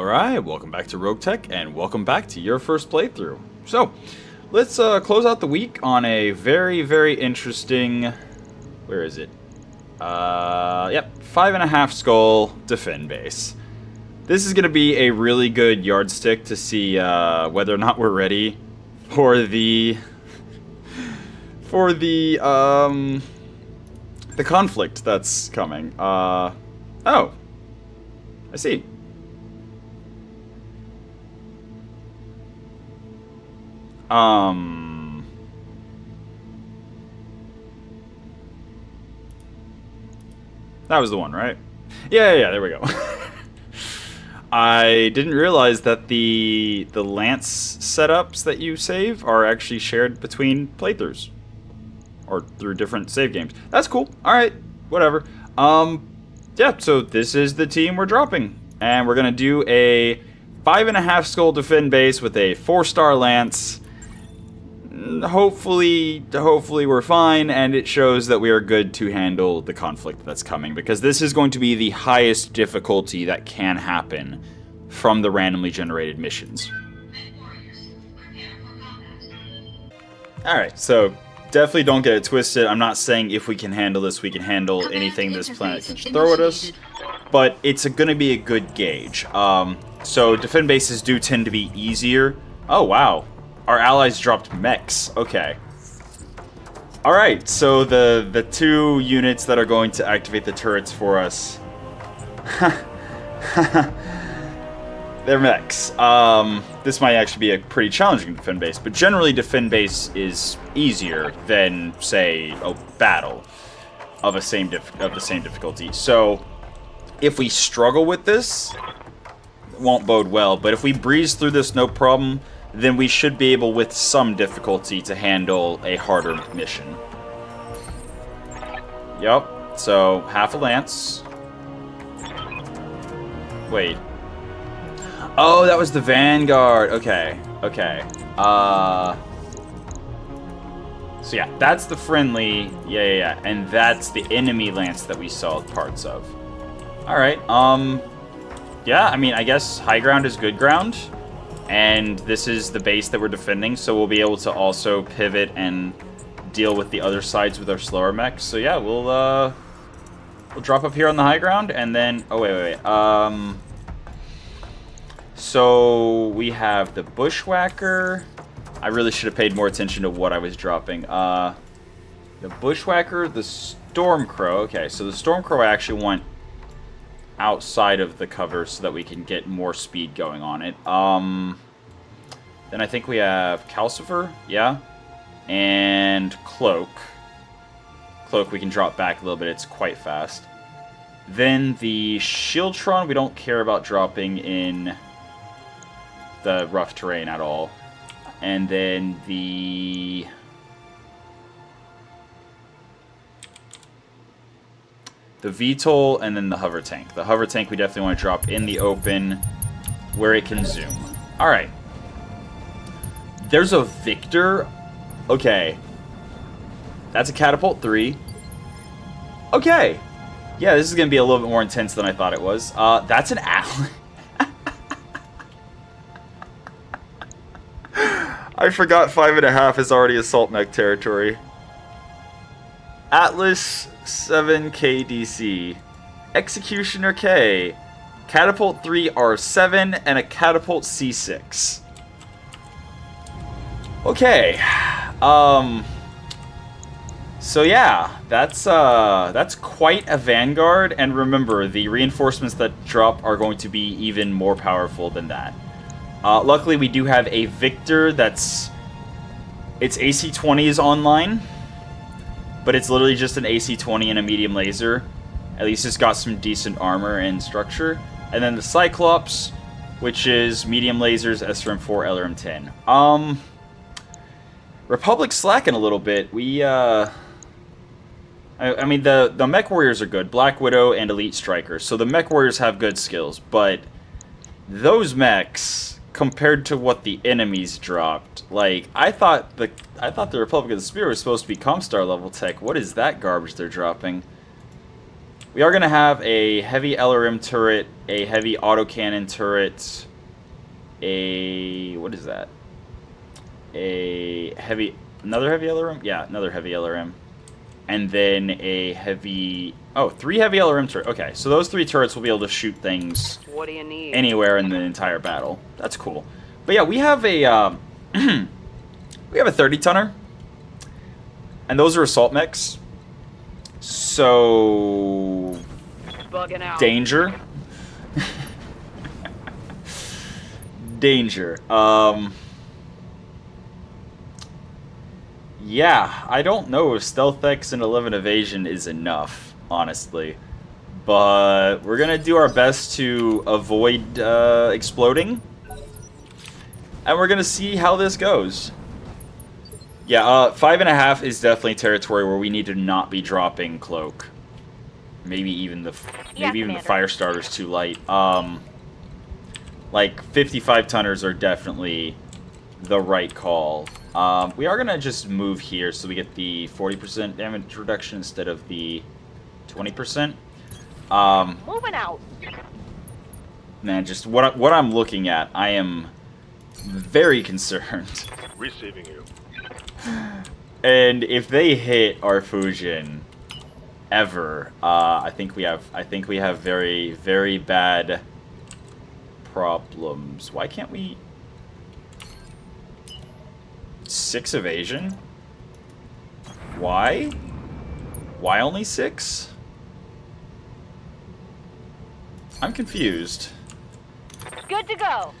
Alright, welcome back to Roguetech, and welcome back to your first playthrough. So, let's close out the week on a very, very interesting... Where is it? Yep, 5.5 skull defend base. This is going to be a really good yardstick to see whether or not we're ready for the... the conflict that's coming. Oh. I see. That was the one, right? Yeah, there we go. I didn't realize that the lance setups that you save are actually shared between playthroughs. Or through different save games. That's cool. Alright, whatever. Yeah, so this is the team we're dropping. And we're gonna do a 5.5 skull defend base with a 4-star lance. Hopefully we're fine, and it shows that we are good to handle the conflict that's coming, because this is going to be the highest difficulty that can happen from the randomly generated missions. Alright, so definitely don't get it twisted. I'm not saying if we can handle this, we can handle anything this planet can throw at us, but it's going to be a good gauge. So defend bases do tend to be easier. Oh, wow. Our allies dropped mechs. Okay. Alright, so the two units that are going to activate the turrets for us. They're mechs. This might actually be a pretty challenging defend base, but generally defend base is easier than, say, a battle of the same difficulty. So if we struggle with this, it won't bode well, but if we breeze through this no problem, then we should be able, with some difficulty, to handle a harder mission. Yup. So, half a lance. Wait. Oh, that was the Vanguard. Okay. So yeah, that's the friendly. Yeah. And that's the enemy lance that we saw parts of. Alright, yeah, I mean, I guess high ground is good ground. And this is the base that we're defending, so we'll be able to also pivot and deal with the other sides with our slower mechs. So yeah, we'll drop up here on the high ground, and then... Oh, wait. So we have the Bushwhacker. I really should have paid more attention to what I was dropping. The Bushwhacker, the Stormcrow. Okay, so the Stormcrow I actually want outside of the cover so that we can get more speed going on it. Then I think we have Calcifer, yeah, and Cloak. Cloak we can drop back a little bit, it's quite fast. Then the Shieldtron we don't care about dropping in the rough terrain at all. And then the... VTOL, and then the hover tank. The hover tank we definitely want to drop in the open where it can zoom. Alright. There's a Victor. Okay. That's a Catapult 3. Okay. Yeah, this is going to be a little bit more intense than I thought it was. That's an Allen. I forgot 5.5 is already assault mech territory. Atlas 7KDC, Executioner K, Catapult 3 R7, and a Catapult C6. Okay, so yeah, that's quite a Vanguard, and remember, the reinforcements that drop are going to be even more powerful than that. Luckily, we do have a Victor that's... Its AC-20 is online, but it's literally just an AC-20 and a medium laser. At least it's got some decent armor and structure. And then the Cyclops, which is medium lasers, SRM-4, LRM-10. Republic's slacking a little bit. We, I mean, the Mechwarriors are good. Black Widow and Elite Striker. So the Mechwarriors have good skills, but those mechs, compared to what the enemies dropped, like, I thought the Republic of the Spirit was supposed to be Comstar level tech. What is that garbage they're dropping? We are going to have a heavy LRM turret, a heavy autocannon turret, what is that? Another heavy LRM? Yeah, another heavy LRM. And then a heavy, 3 heavy LRM turrets. Okay, so those 3 turrets will be able to shoot things What do you need? anywhere in the entire battle. That's cool. But yeah, we have a, we have a 30-tonner. And those are assault mechs. So, Bugging out. danger. Danger. Yeah, I don't know if Stealth X and 11 Evasion is enough, honestly. But we're going to do our best to avoid exploding. And we're going to see how this goes. Yeah, 5.5 is definitely territory where we need to not be dropping Cloak. Maybe even the fire starter's too light. Like 55 tonners are definitely the right call. We are gonna just move here so we get the 40% damage reduction instead of the 20%. Moving out. Man, just what I'm looking at, I am very concerned. Receiving you. And if they hit our Fujin ever, I think we have very, very bad problems. Why can't we? 6 evasion? Why? Why only 6? I'm confused. Good to go.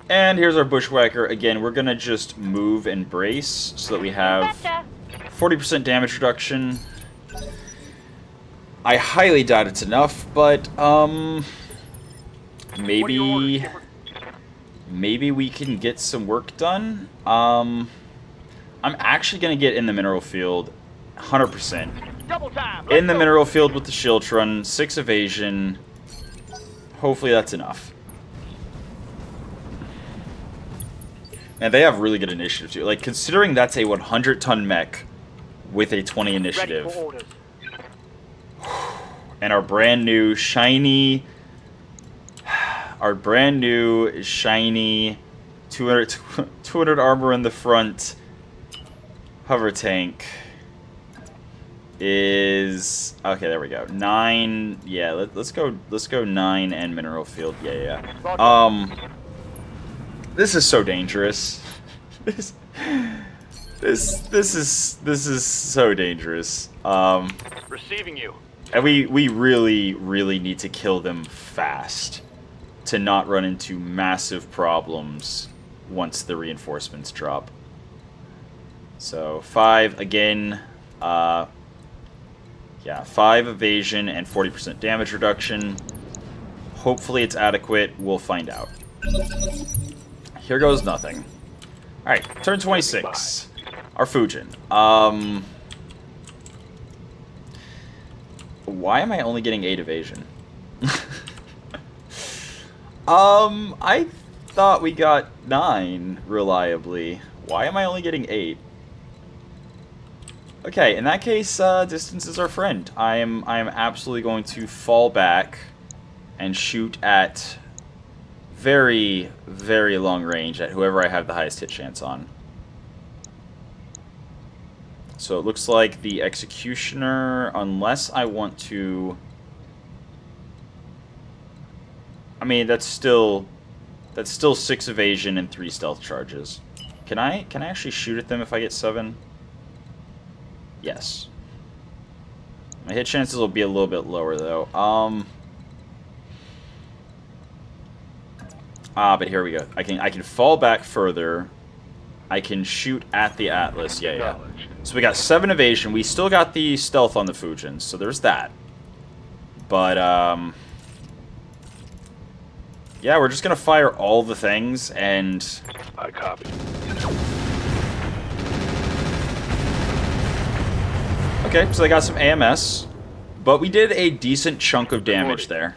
And here's our bushwhacker. Again, we're gonna just move and brace so that we have 40% damage reduction. I highly doubt it's enough, but maybe we can get some work done. I'm actually gonna get in the mineral field, 100%. Double time. In the mineral field with the Shieldrun, 6 evasion. Hopefully that's enough. And they have really good initiative too. Like, considering that's a 100-ton mech with a 20 initiative. Ready for orders. And our brand new shiny 200 armor in the front hover tank is okay. There we go. 9. Yeah, let's go 9 and mineral field. Yeah. This is so dangerous. This is so dangerous. Receiving you. And we really need to kill them fast to not run into massive problems once the reinforcements drop. So 5 again. Yeah, 5 evasion and 40% damage reduction. Hopefully it's adequate. We'll find out. Here goes nothing. Alright, turn 26. Our Fujin. Why am I only getting 8 evasion? I thought we got 9 reliably. Why am I only getting 8? Okay, in that case, distance is our friend. I am absolutely going to fall back and shoot at very, very long range at whoever I have the highest hit chance on. So it looks like the Executioner, unless I want to... I mean, that's still 6 evasion and 3 stealth charges. Can I actually shoot at them if I get 7? Yes. My hit chances will be a little bit lower though. But here we go. I can fall back further. I can shoot at the Atlas. Yeah. So we got 7 evasion. We still got the stealth on the Fujin, so there's that. But yeah, we're just gonna fire all the things and. I copy. Okay, so they got some AMS, but we did a decent chunk of damage there,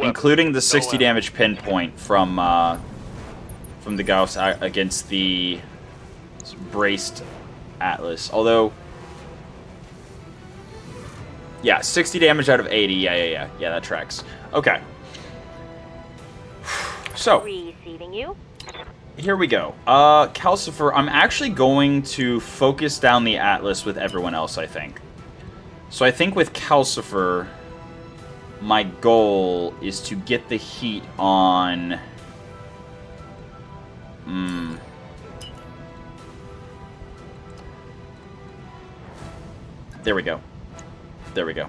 including the 60 damage pinpoint from the Gauss against the braced Atlas. Although, Yeah, 60 damage out of 80. Yeah, that tracks. Okay. So, Receiving you. here we go. Calcifer, I'm actually going to focus down the Atlas with everyone else, I think. So I think with Calcifer, my goal is to get the heat on... There we go. There we go.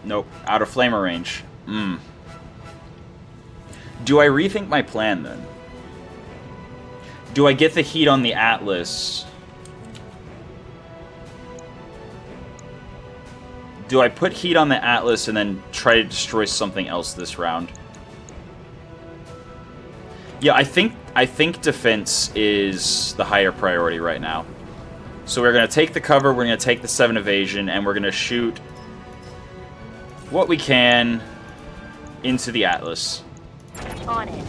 Nope. Out of flamer range. Do I rethink my plan, then? Do I get the heat on the Atlas? Do I put heat on the Atlas and then try to destroy something else this round? Yeah, I think defense is the higher priority right now. So we're going to take the cover, we're going to take the 7 evasion, and we're going to shoot what we can into the Atlas. On it.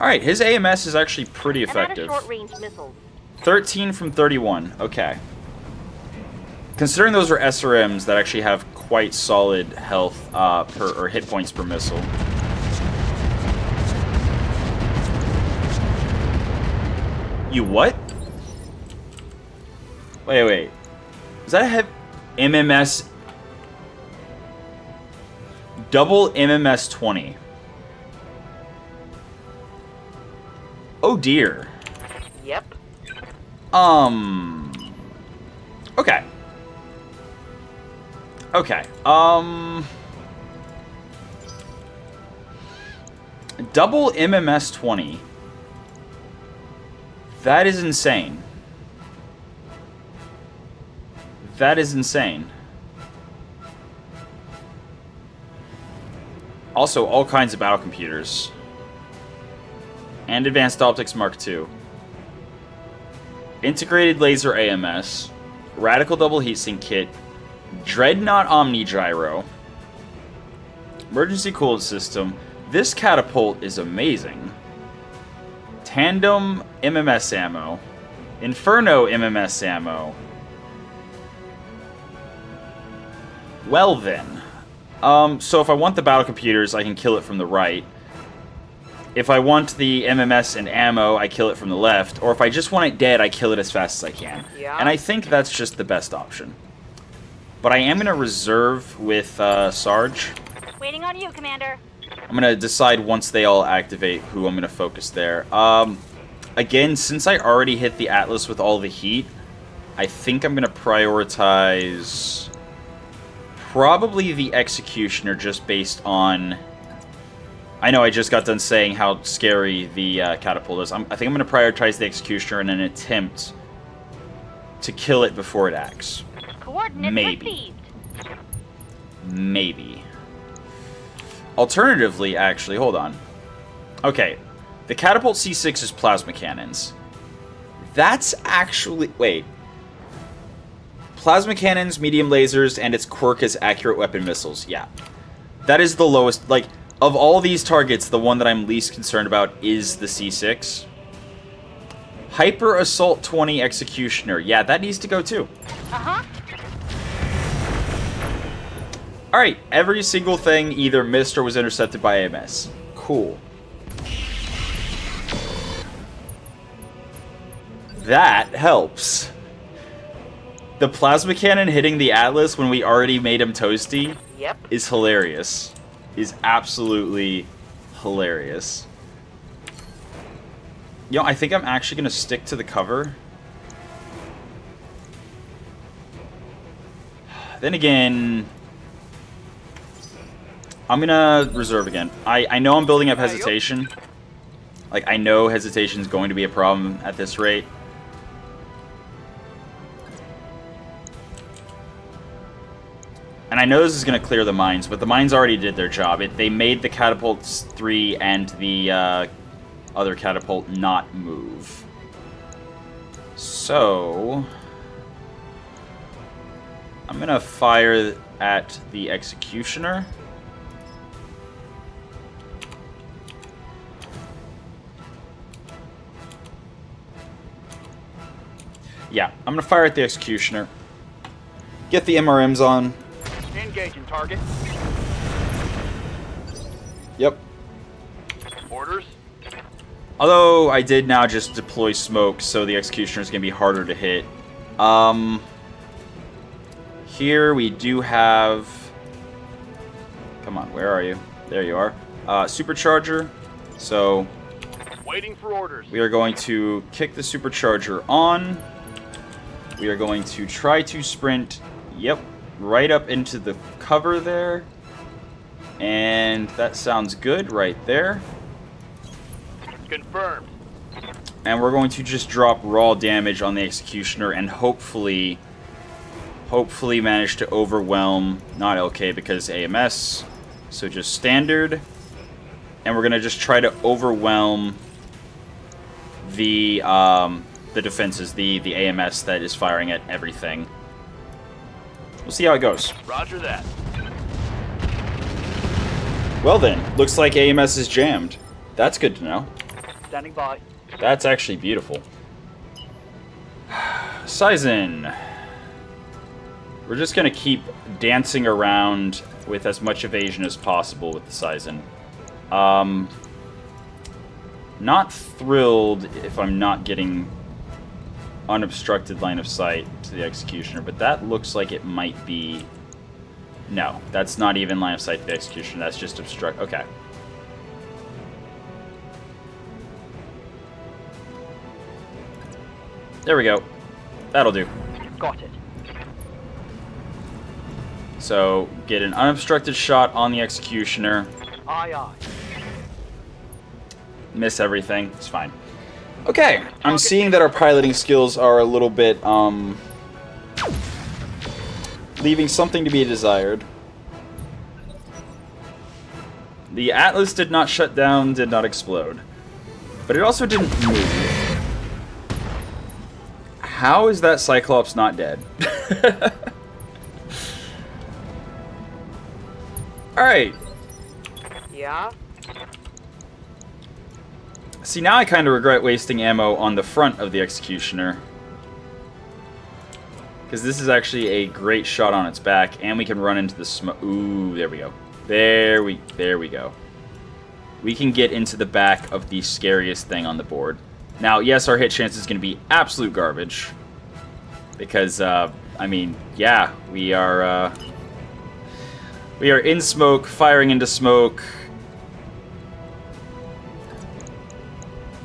Alright, his AMS is actually pretty I'm out of effective. short-range missiles. 13 from 31. Okay. Considering those are SRMs that actually have quite solid health or hit points per missile. You what? Wait. Is that a MMS? Double MMS 20. Oh dear. Yep. Okay. Double MMS 20. That is insane. That is insane. Also, all kinds of battle computers. And advanced optics Mark II. Integrated laser AMS. Radical double heatsink kit. Dreadnought Omni Gyro. Emergency cooled system. This catapult is amazing. Tandem MMS ammo. Inferno MMS ammo. Well then. So if I want the battle computers, I can kill it from the right. If I want the MMS and ammo, I kill it from the left. Or if I just want it dead, I kill it as fast as I can. Yeah. And I think that's just the best option. But I am going to reserve with Sarge. Waiting on you, Commander. I'm going to decide once they all activate who I'm going to focus there. Again, since I already hit the Atlas with all the heat, I think I'm going to prioritize probably the Executioner just based on... I know I just got done saying how scary the catapult is. I think I'm going to prioritize the Executioner in an attempt to kill it before it acts. Coordinates Maybe. received. Maybe. Alternatively, actually, hold on. Okay, the catapult C6 is plasma cannons. That's actually... Wait. Plasma cannons, medium lasers, and its quirk is accurate weapon missiles. Yeah. That is the lowest... Like, of all these targets, the one that I'm least concerned about is the C6. Hyper Assault 20 Executioner. Yeah, that needs to go too. Uh-huh. Alright, every single thing either missed or was intercepted by AMS. Cool. That helps. The plasma cannon hitting the Atlas when we already made him toasty Yep. is hilarious. Is absolutely hilarious. You know, I think I'm actually going to stick to the cover. Then again... I'm gonna reserve again. I know I'm building up hesitation. Like, I know hesitation is going to be a problem at this rate. And I know this is going to clear the mines, but the mines already did their job. They made the catapults 3 and the other catapult not move. So... I'm going to fire at the Executioner. Yeah, I'm gonna fire at the Executioner. Get the MRMs on. Engaging target. Yep. Orders. Although I did now just deploy smoke, so the Executioner is gonna be harder to hit. Here we do have... Come on, where are you? There you are. Supercharger. So Waiting for orders. we are going to kick the Supercharger on. We are going to try to sprint, yep, right up into the cover there. And that sounds good right there. Confirmed. And we're going to just drop raw damage on the Executioner and hopefully manage to overwhelm, not LK because AMS, so just standard. And we're gonna just try to overwhelm the defenses, the AMS that is firing at everything. We'll see how it goes. Roger that. Well then, looks like AMS is jammed. That's good to know. Standing by. That's actually beautiful. Sizen. We're just gonna keep dancing around with as much evasion as possible with the Sizen. Not thrilled if I'm not getting unobstructed line of sight to the Executioner, but that looks like it might be... No, that's not even line of sight to the Executioner, that's just obstruct... Okay. There we go. That'll do. Got it. So, get an unobstructed shot on the Executioner. Aye, aye. Miss everything. It's fine. Okay, I'm seeing that our piloting skills are a little bit, leaving something to be desired. The Atlas did not shut down, did not explode. But it also didn't move. How is that Cyclops not dead? Alright. Yeah? See, now I kind of regret wasting ammo on the front of the Executioner. Because this is actually a great shot on its back, and we can run into the smoke. Ooh, there we go. There we go. We can get into the back of the scariest thing on the board. Now, yes, our hit chance is going to be absolute garbage. Because, I mean, yeah, we are in smoke, firing into smoke.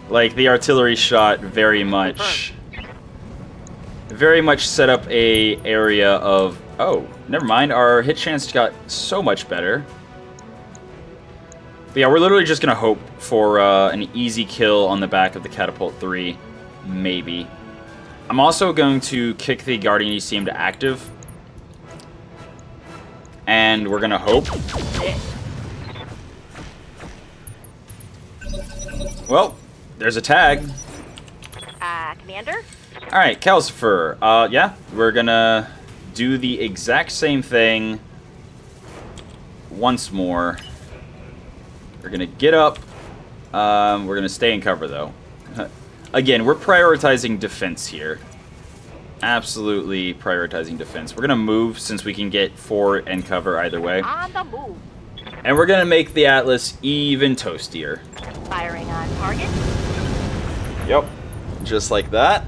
Like, the artillery shot very much set up a area of... Oh, never mind. Our hit chance got so much better. But yeah, we're literally just going to hope for an easy kill on the back of the Catapult 3. Maybe. I'm also going to kick the Guardian ECM to active. And we're going to hope. Well, there's a tag. Commander? Alright, Calcifer. Yeah, we're gonna do the exact same thing once more. We're gonna get up. We're gonna stay in cover, though. Again, we're prioritizing defense here. Absolutely prioritizing defense. We're gonna move since we can get forward and cover either way. On the move. And we're gonna make the Atlas even toastier. Firing on target. Yep. Just like that.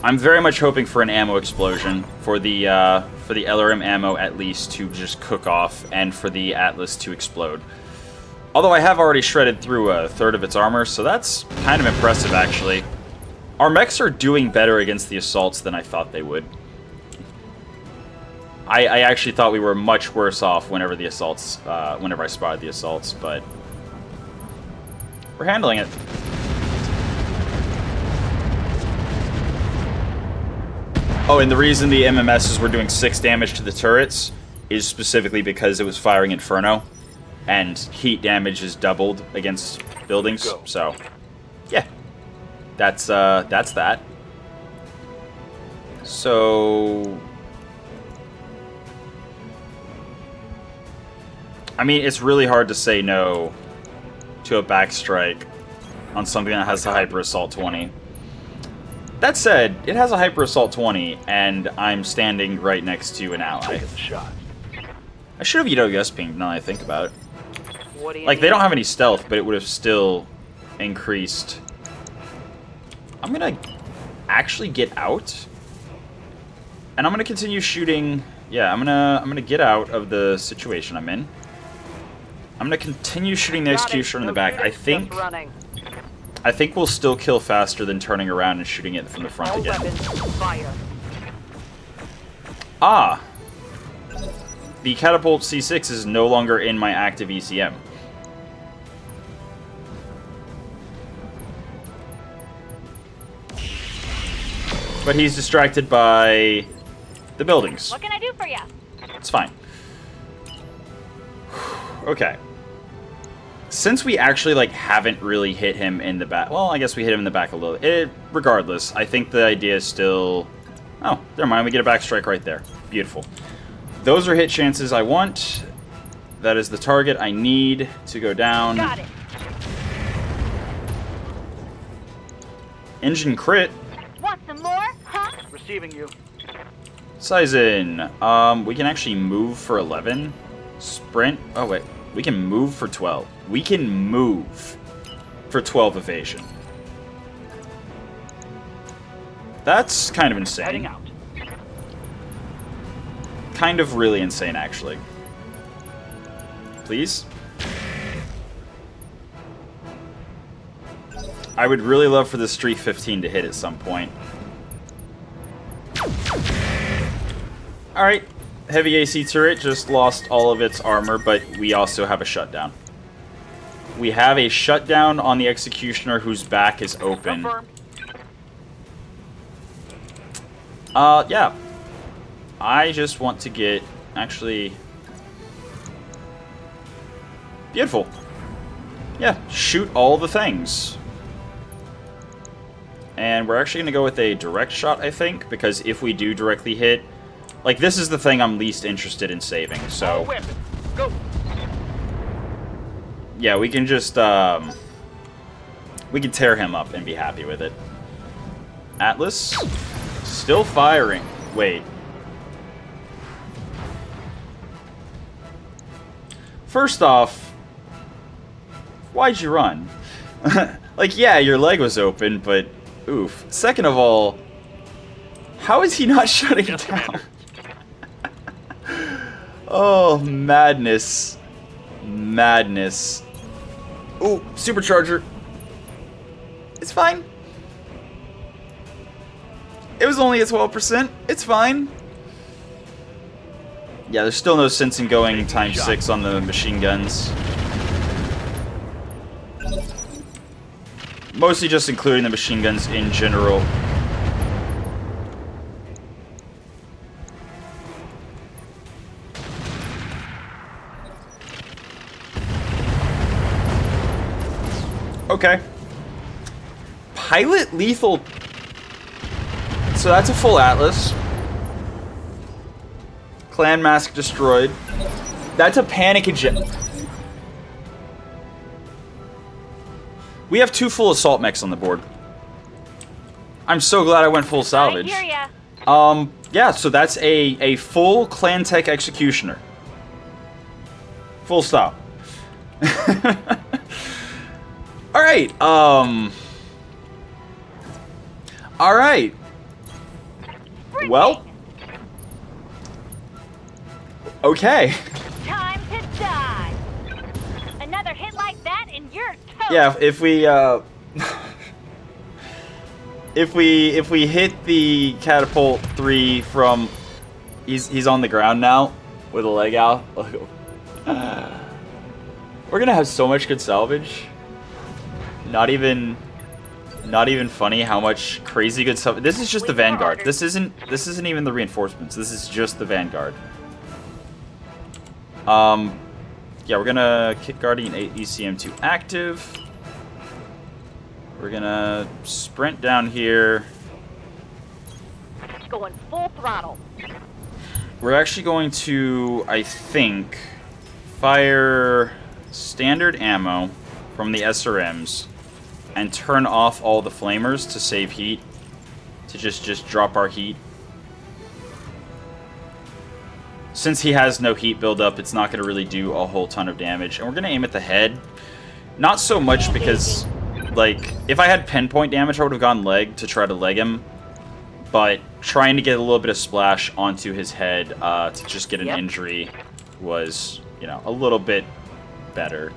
I'm very much hoping for an ammo explosion for the LRM ammo at least to just cook off and for the Atlas to explode. Although I have already shredded through a third of its armor, so that's kind of impressive actually. Our mechs are doing better against the assaults than I thought they would. I actually thought we were much worse off whenever the assaults, whenever I spotted the assaults, but we're handling it. Oh, and the reason the MMSs were doing 6 damage to the turrets is specifically because it was firing Inferno, and heat damage is doubled against buildings. Go. So, yeah, that's that. So, I mean, it's really hard to say no to a backstrike on something that has the Hyper Assault 20. That said, it has a Hyper Assault 20, and I'm standing right next to an ally. Taking the shot. I should have EWS pinged now that I think about it. What do you Like, they need? don't have any stealth, but it would have still increased. I'm gonna actually get out. And I'm gonna continue shooting. Yeah, I'm gonna get out of the situation I'm in. I'm gonna continue shooting the Got it. executioner in the No back. shooting, just running. I think we'll still kill faster than turning around and shooting it from the front All again. weapons, fire. Ah! The Catapult C6 is no longer in my active ECM. But he's distracted by the buildings. What can I do for you? It's fine. Okay. Since we actually, like, haven't really hit him in the back... Well, I guess we hit him in the back a little. Regardless, I think the idea is still... Oh, never mind. We get a back strike right there. Beautiful. Those are hit chances I want. That is the target I need to go down. Got it. Engine crit. Want some more? Huh? Receiving you. Size in. We can actually move for 11. Sprint. Oh, wait. We can move for 12. We can move for 12 evasion. That's kind of insane. Heading out. Kind of really insane, actually. Please? I would really love for the Streak 15 to hit at some point. Alright. Heavy AC turret just lost all of its armor, but we also have a shutdown. We have a shutdown on the Executioner whose back is open. Confirmed. Yeah. I just want to get... Actually... Beautiful. Yeah, shoot all the things. And we're actually going to go with a direct shot, I think, because if we do directly hit... Like, this is the thing I'm least interested in saving, All so... weapons. Go. Yeah, we can just, we can tear him up and be happy with it. Atlas? Still firing. Wait. First off, why'd you run? Like, yeah, your leg was open, but oof. Second of all, how is he not shutting it down? Oh, madness. Madness. Ooh, supercharger. It's fine. It was only at 12%. It's fine. Yeah, there's still no sense in going times 6 on the machine guns. Mostly just including the machine guns in general. Okay. Pilot lethal. So that's a full Atlas. Clan mask destroyed. That's a panic eject. We have 2 full assault mechs on the board. I'm so glad I went full salvage. I hear ya. Yeah, so that's a full Clan Tech Executioner. Full stop. Alright, Alright. Well. Okay. Time to die. Another hit like that and you're toast. Yeah, if we, if we hit the Catapult 3 from... He's on the ground now, with a leg out. We're gonna have so much good salvage. Not even funny how much crazy good stuff. This is just the Vanguard. This isn't even the reinforcements. This is just the Vanguard. Yeah, we're gonna Kit Guardian 8 ECM to active. We're gonna sprint down here. Going full throttle. We're actually going to, I think, fire standard ammo from the SRMs and turn off all the flamers to save heat. to just drop our heat. Since he has no heat buildup, it's not going to really do a whole ton of damage. And we're going to aim at the head. Not so much because, like, if I had pinpoint damage, I would have gone leg to try to leg him. But trying to get a little bit of splash onto his head to just get an injury was, you know, a little bit better.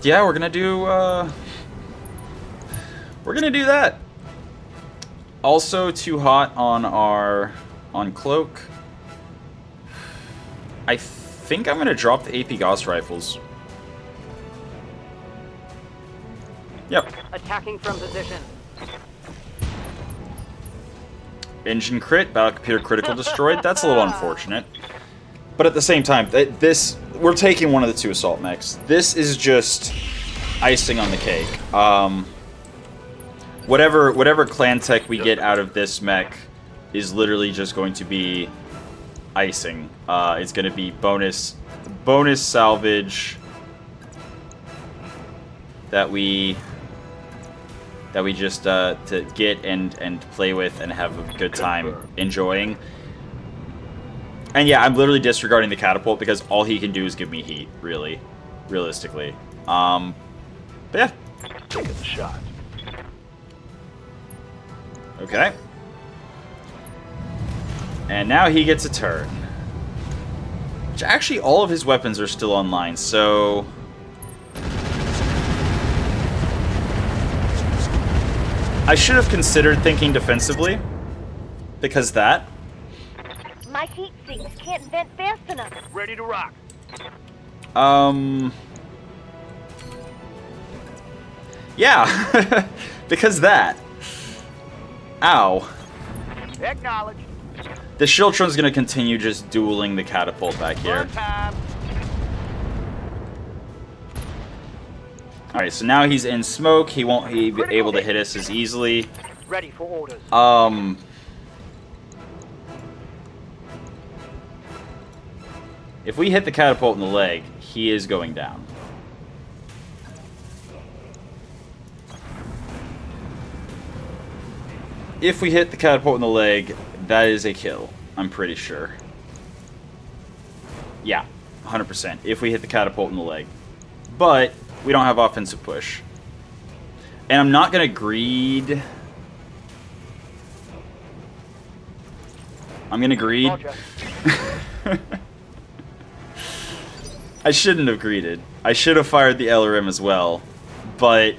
Yeah, we're gonna do that. Also, too hot on cloak. I think I'm gonna drop the AP Gauss rifles. Yep. Attacking from position. Engine crit, battle computer critical destroyed. That's a little unfortunate. But at the same time, we're taking one of the two assault mechs. This is just icing on the cake. Whatever clan tech we get out of this mech is literally just going to be icing. It's going to be bonus salvage that we just to get and play with and have a good time enjoying. And yeah, I'm literally disregarding the catapult because all he can do is give me heat, really, realistically. But yeah. Taking the shot. Okay. And now he gets a turn. Which actually, all of his weapons are still online, so... I should have considered thinking defensively. Because that. My heat sinks can't vent fast enough. Ready to rock. Yeah. Because that. Ow. Acknowledged. The Shiltron's gonna continue just dueling the catapult back here. Burn time. Alright, so now he's in smoke. He won't be able to hit us as easily. Ready for orders. If we hit the catapult in the leg, he is going down. If we hit the catapult in the leg, that is a kill. I'm pretty sure. Yeah, 100%. If we hit the catapult in the leg. But we don't have offensive push. And I'm not going to greed. I'm going to greed. I shouldn't have greeted. I should have fired the LRM as well. But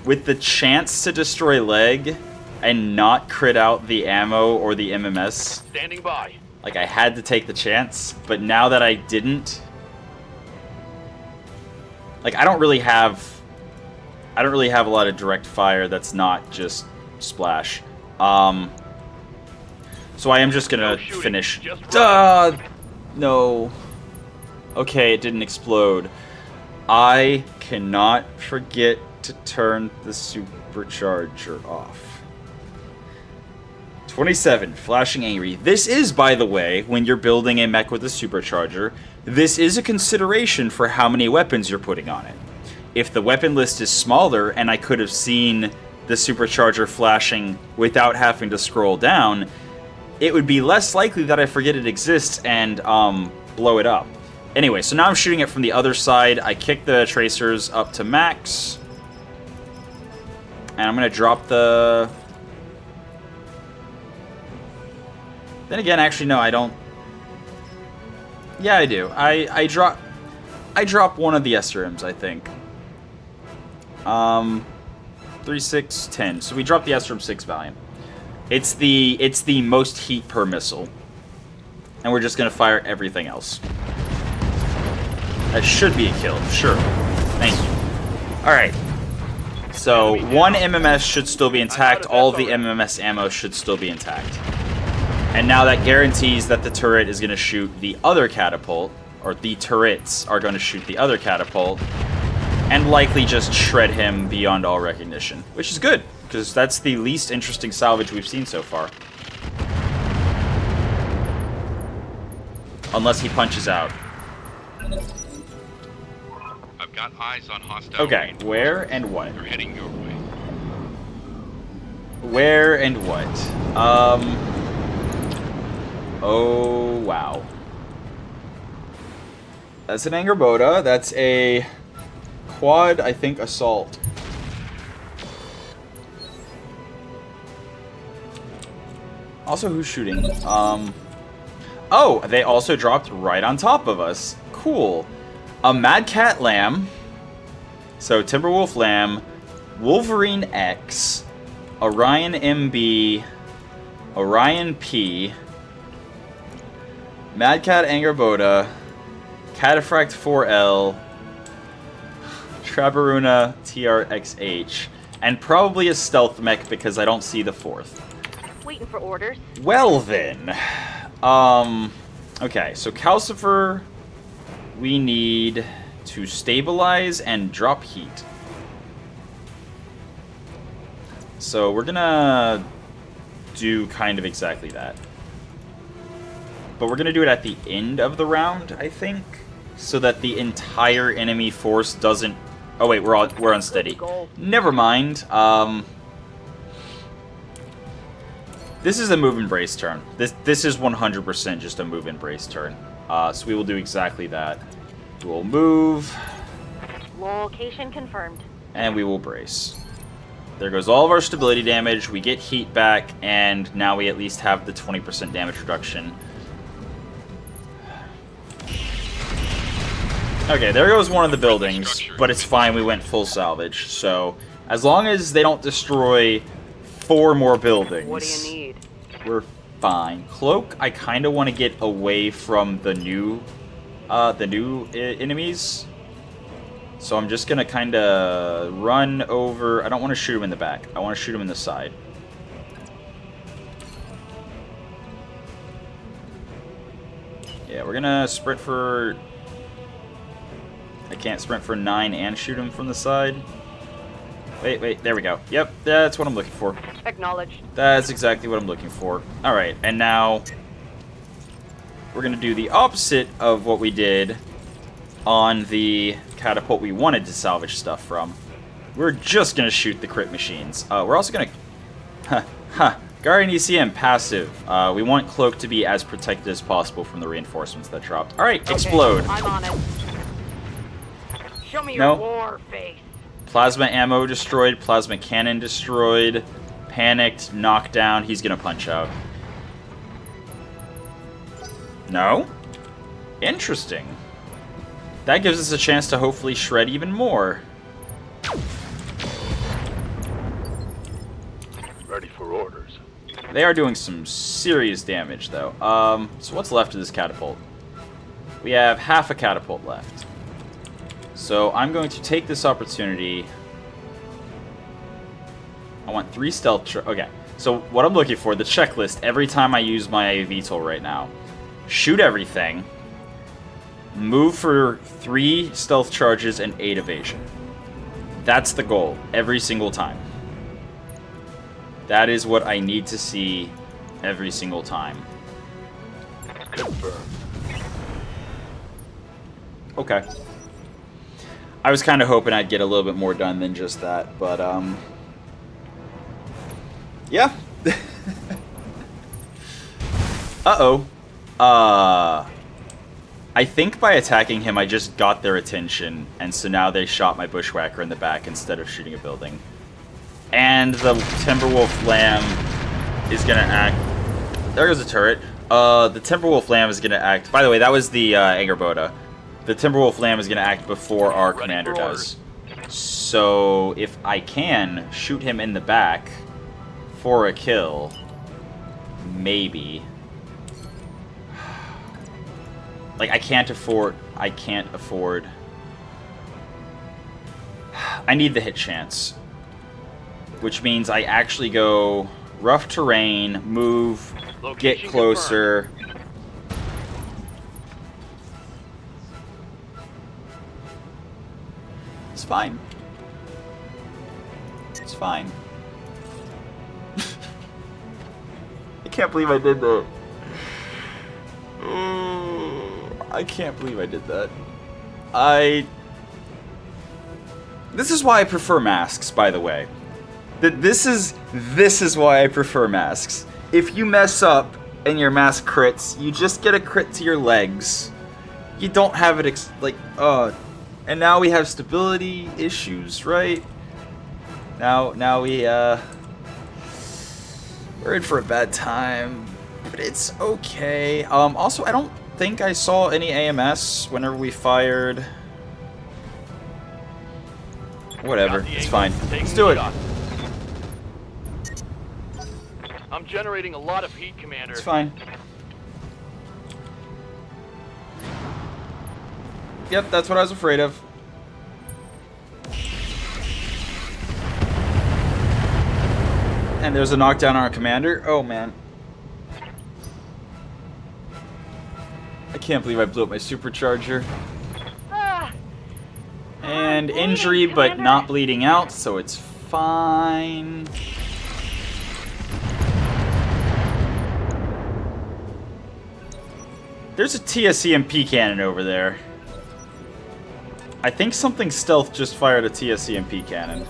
with the chance to destroy leg and not crit out the ammo or the MMS, Standing by. like, I had to take the chance. But now that I didn't, like, I don't really have a lot of direct fire that's not just splash. So I am just gonna finish. No. Okay, it didn't explode. I cannot forget to turn the supercharger off. 27, flashing angry. This is, by the way, when you're building a mech with a supercharger, this is a consideration for how many weapons you're putting on it. If the weapon list is smaller and I could have seen the supercharger flashing without having to scroll down, it would be less likely that I forget it exists and blow it up. Anyway, so now I'm shooting it from the other side. I kick the tracers up to max. And I'm going to drop the... Then again, actually, no, I don't. Yeah, I do. I drop one of the SRMs, I think. 3, 6, 10. So we drop the SRM 6 Valiant. It's the most heat per missile. And we're just going to fire everything else. That should be a kill, sure. Thank you. Alright. So, one MMS should still be intact. All of the MMS ammo should still be intact. And now that guarantees that the turret is going to shoot the other catapult, or the turrets are going to shoot the other catapult, and likely just shred him beyond all recognition. Which is good, because that's the least interesting salvage we've seen so far. Unless he punches out. I've Got eyes on hostile. Okay, where and what? They're heading your way. Where and what? Oh, wow. That's an Angerboda. That's a quad, I think, assault. Also, who's shooting? Oh, they also dropped right on top of us. Cool. A Mad Cat Lamb. So, Timberwolf Lamb, Wolverine X, Orion MB, Orion P, Mad Cat Angerboda, Cataphract 4L, Trabaruna TRXH, and probably a Stealth Mech because I don't see the fourth. Waiting for orders. Well then, okay, so Calcifer, we need to stabilize and drop heat. So we're gonna do kind of exactly that. But we're gonna do it at the end of the round, I think, so that the entire enemy force doesn't... Oh wait, we're unsteady. Never mind. This is a move and brace turn. This is 100% just a move and brace turn. So we will do exactly that. We'll move. Location confirmed. And we will brace. There goes all of our stability damage. We get heat back, and now we at least have the 20% damage reduction. Okay, there goes one of the buildings, but it's fine. We went full salvage. So as long as they don't destroy 4 more buildings, What do you need? we're fine. Cloak, I kind of want to get away from the new enemies. So I'm just going to kind of run over. I don't want to shoot him in the back. I want to shoot him in the side. Yeah, we're going to sprint for... I can't sprint for 9 and shoot him from the side. Wait, there we go. Yep, that's what I'm looking for. Acknowledged. That's exactly what I'm looking for. Alright, and now we're going to do the opposite of what we did on the catapult we wanted to salvage stuff from. We're just going to shoot the crit machines. We're also going to... Guardian ECM, passive. We want Cloak to be as protected as possible from the reinforcements that dropped. Alright, Okay, explode. I'm on it. Show me No. your war face. Plasma ammo destroyed, plasma cannon destroyed, panicked, knocked down. He's gonna punch out. No? Interesting. That gives us a chance to hopefully shred even more. Ready for orders. They are doing some serious damage, though. So what's left of this catapult? We have half a catapult left. So I'm going to take this opportunity. I want 3 stealth... Okay, so what I'm looking for, the checklist, every time I use my VTOL right now. Shoot everything. Move for 3 stealth charges and 8 evasion. That's the goal, every single time. That is what I need to see every single time. Confirmed. Okay. I was kind of hoping I'd get a little bit more done than just that, but, yeah. Uh-oh. I think by attacking him, I just got their attention, and so now they shot my bushwhacker in the back instead of shooting a building. And the Timberwolf Lamb is gonna act... There goes a turret. The Timberwolf Lamb is gonna act... By the way, that was the Angerboda. The Timberwolf Lamb is gonna act before our commander does. So, if I can shoot him in the back for a kill, maybe... Like, I can't afford... I need the hit chance. Which means I actually go rough terrain, move, get closer. It's fine. It's fine. I can't believe I did that. I can't believe I did that. This is why I prefer masks, by the way. This is why I prefer masks. If you mess up and your mask crits, you just get a crit to your legs. You don't have it and now we have stability issues, right? Now we're in for a bad time, but it's okay. Also, I don't think I saw any AMS whenever we fired. Whatever, it's fine. Let's do it. I'm generating a lot of heat, Commander. It's fine. Yep, that's what I was afraid of. And there's a knockdown on our commander. Oh, man. I can't believe I blew up my supercharger. And injury, but not bleeding out, so it's fine. There's a TSEMP cannon over there. I think something stealth just fired a TSEMP cannon.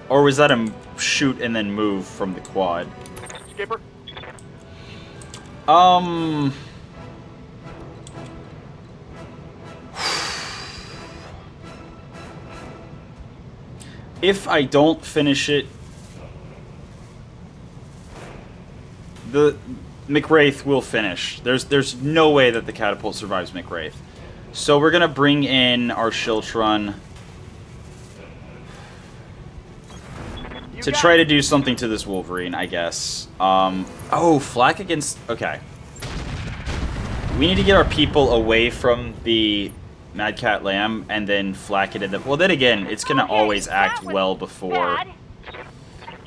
Or was that a shoot and then move from the quad? Skipper? If I don't finish it, the McWraith will finish. There's no way that the catapult survives McWraith. So we're gonna bring in our Shiltron to try to do something to this Wolverine, I guess. Oh, flak against... Okay. We need to get our people away from the Mad Cat Lamb and then flak it in the... Well, then again, it's gonna always act well before...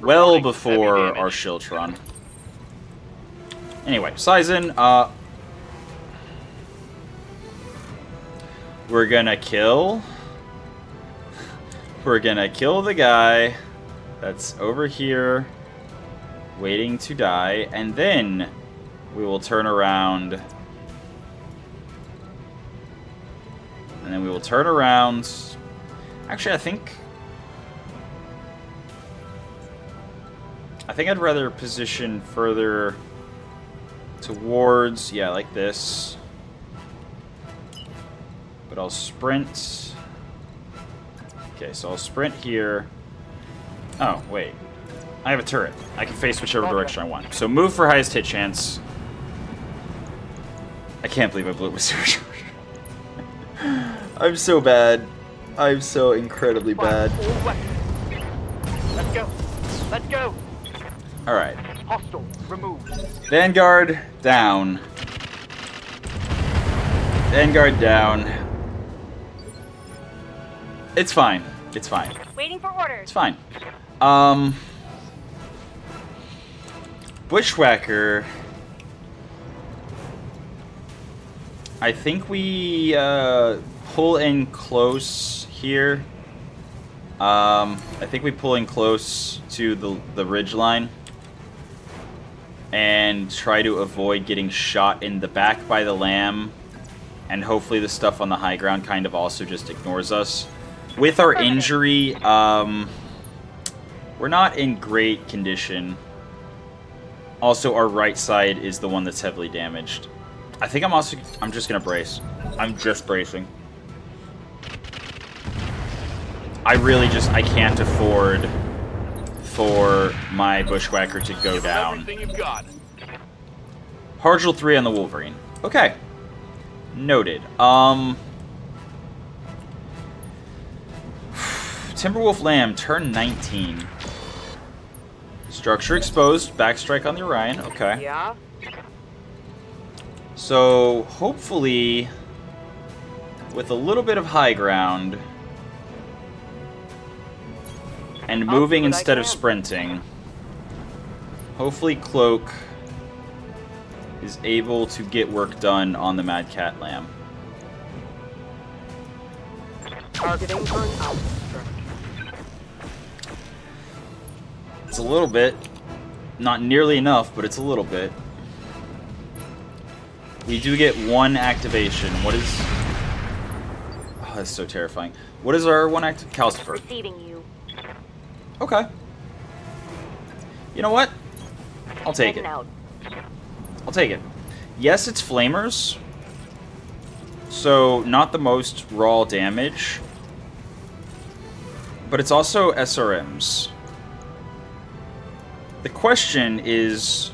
Well before our Shiltron. Anyway, Sizen, we're gonna kill the guy that's over here waiting to die, and then we will turn around. And then we will turn around. Actually, I think I'd rather position further towards, yeah, like this. But I'll sprint. Okay, so I'll sprint here. Oh, wait. I have a turret. I can face whichever direction I want. So move for highest hit chance. I can't believe I blew up my supercharger. I'm so bad. I'm so incredibly bad. Let's go. Let's go. Alright. Hostile removed. Vanguard down. Vanguard down. It's fine. It's fine. Waiting for orders. It's fine. Bushwhacker. I think we pull in close here. I think we pull in close to the ridge line and try to avoid getting shot in the back by the lamb, and hopefully the stuff on the high ground kind of also just ignores us. With our injury, we're not in great condition. Also, our right side is the one that's heavily damaged. I think I'm just gonna brace. I'm just bracing. I can't afford for my Bushwhacker to go down. Everything you've got. Hargel 3 on the Wolverine. Okay. Noted. Timberwolf Lamb, turn 19. Structure exposed, backstrike on the Orion. Okay. Yeah? So, hopefully, with a little bit of high ground, and moving instead of sprinting, hopefully Cloak is able to get work done on the Mad Cat Lamb. Targeting for an outstrike. It's a little bit. Not nearly enough, but it's a little bit. We do get one activation. What is... Oh, that's so terrifying. What is our one active Calcifer? Receiving you. Okay. You know what? I'll take it. Heading out. I'll take it. Yes, it's flamers. So, not the most raw damage. But it's also SRMs. The question is...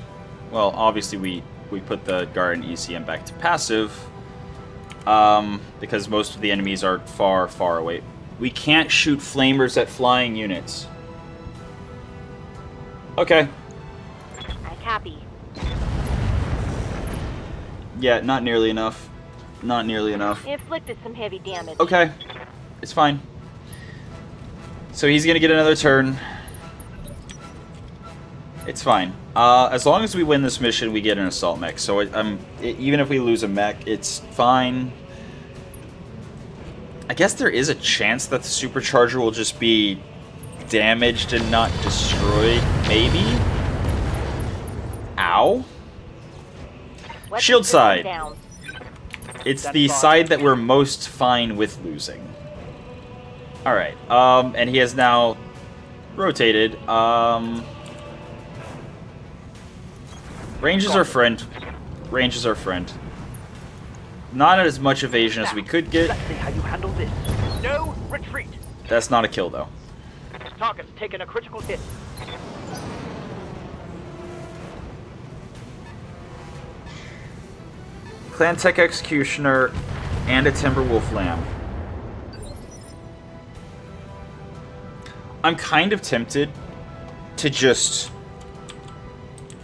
Well, obviously we put the guard and ECM back to passive. Because most of the enemies are far, far away. We can't shoot flamers at flying units. Okay. I copy. Yeah, not nearly enough. Not nearly enough. Inflicted some heavy damage. Okay. It's fine. So he's gonna get another turn. It's fine. As long as we win this mission, we get an assault mech. So even if we lose a mech, it's fine. I guess there is a chance that the supercharger will just be damaged and not destroyed. Maybe? Ow. Weapon Shield system side. Down. It's That's the fine. side that we're most fine with losing. Alright, and he has now rotated. Range is our friend. Range is our friend. Not as much evasion as we could get. Let's see how you handle this. No retreat. That's not a kill, though. Target's taken a critical hit. Clan Tech Executioner and a Timberwolf Lamb. I'm kind of tempted to just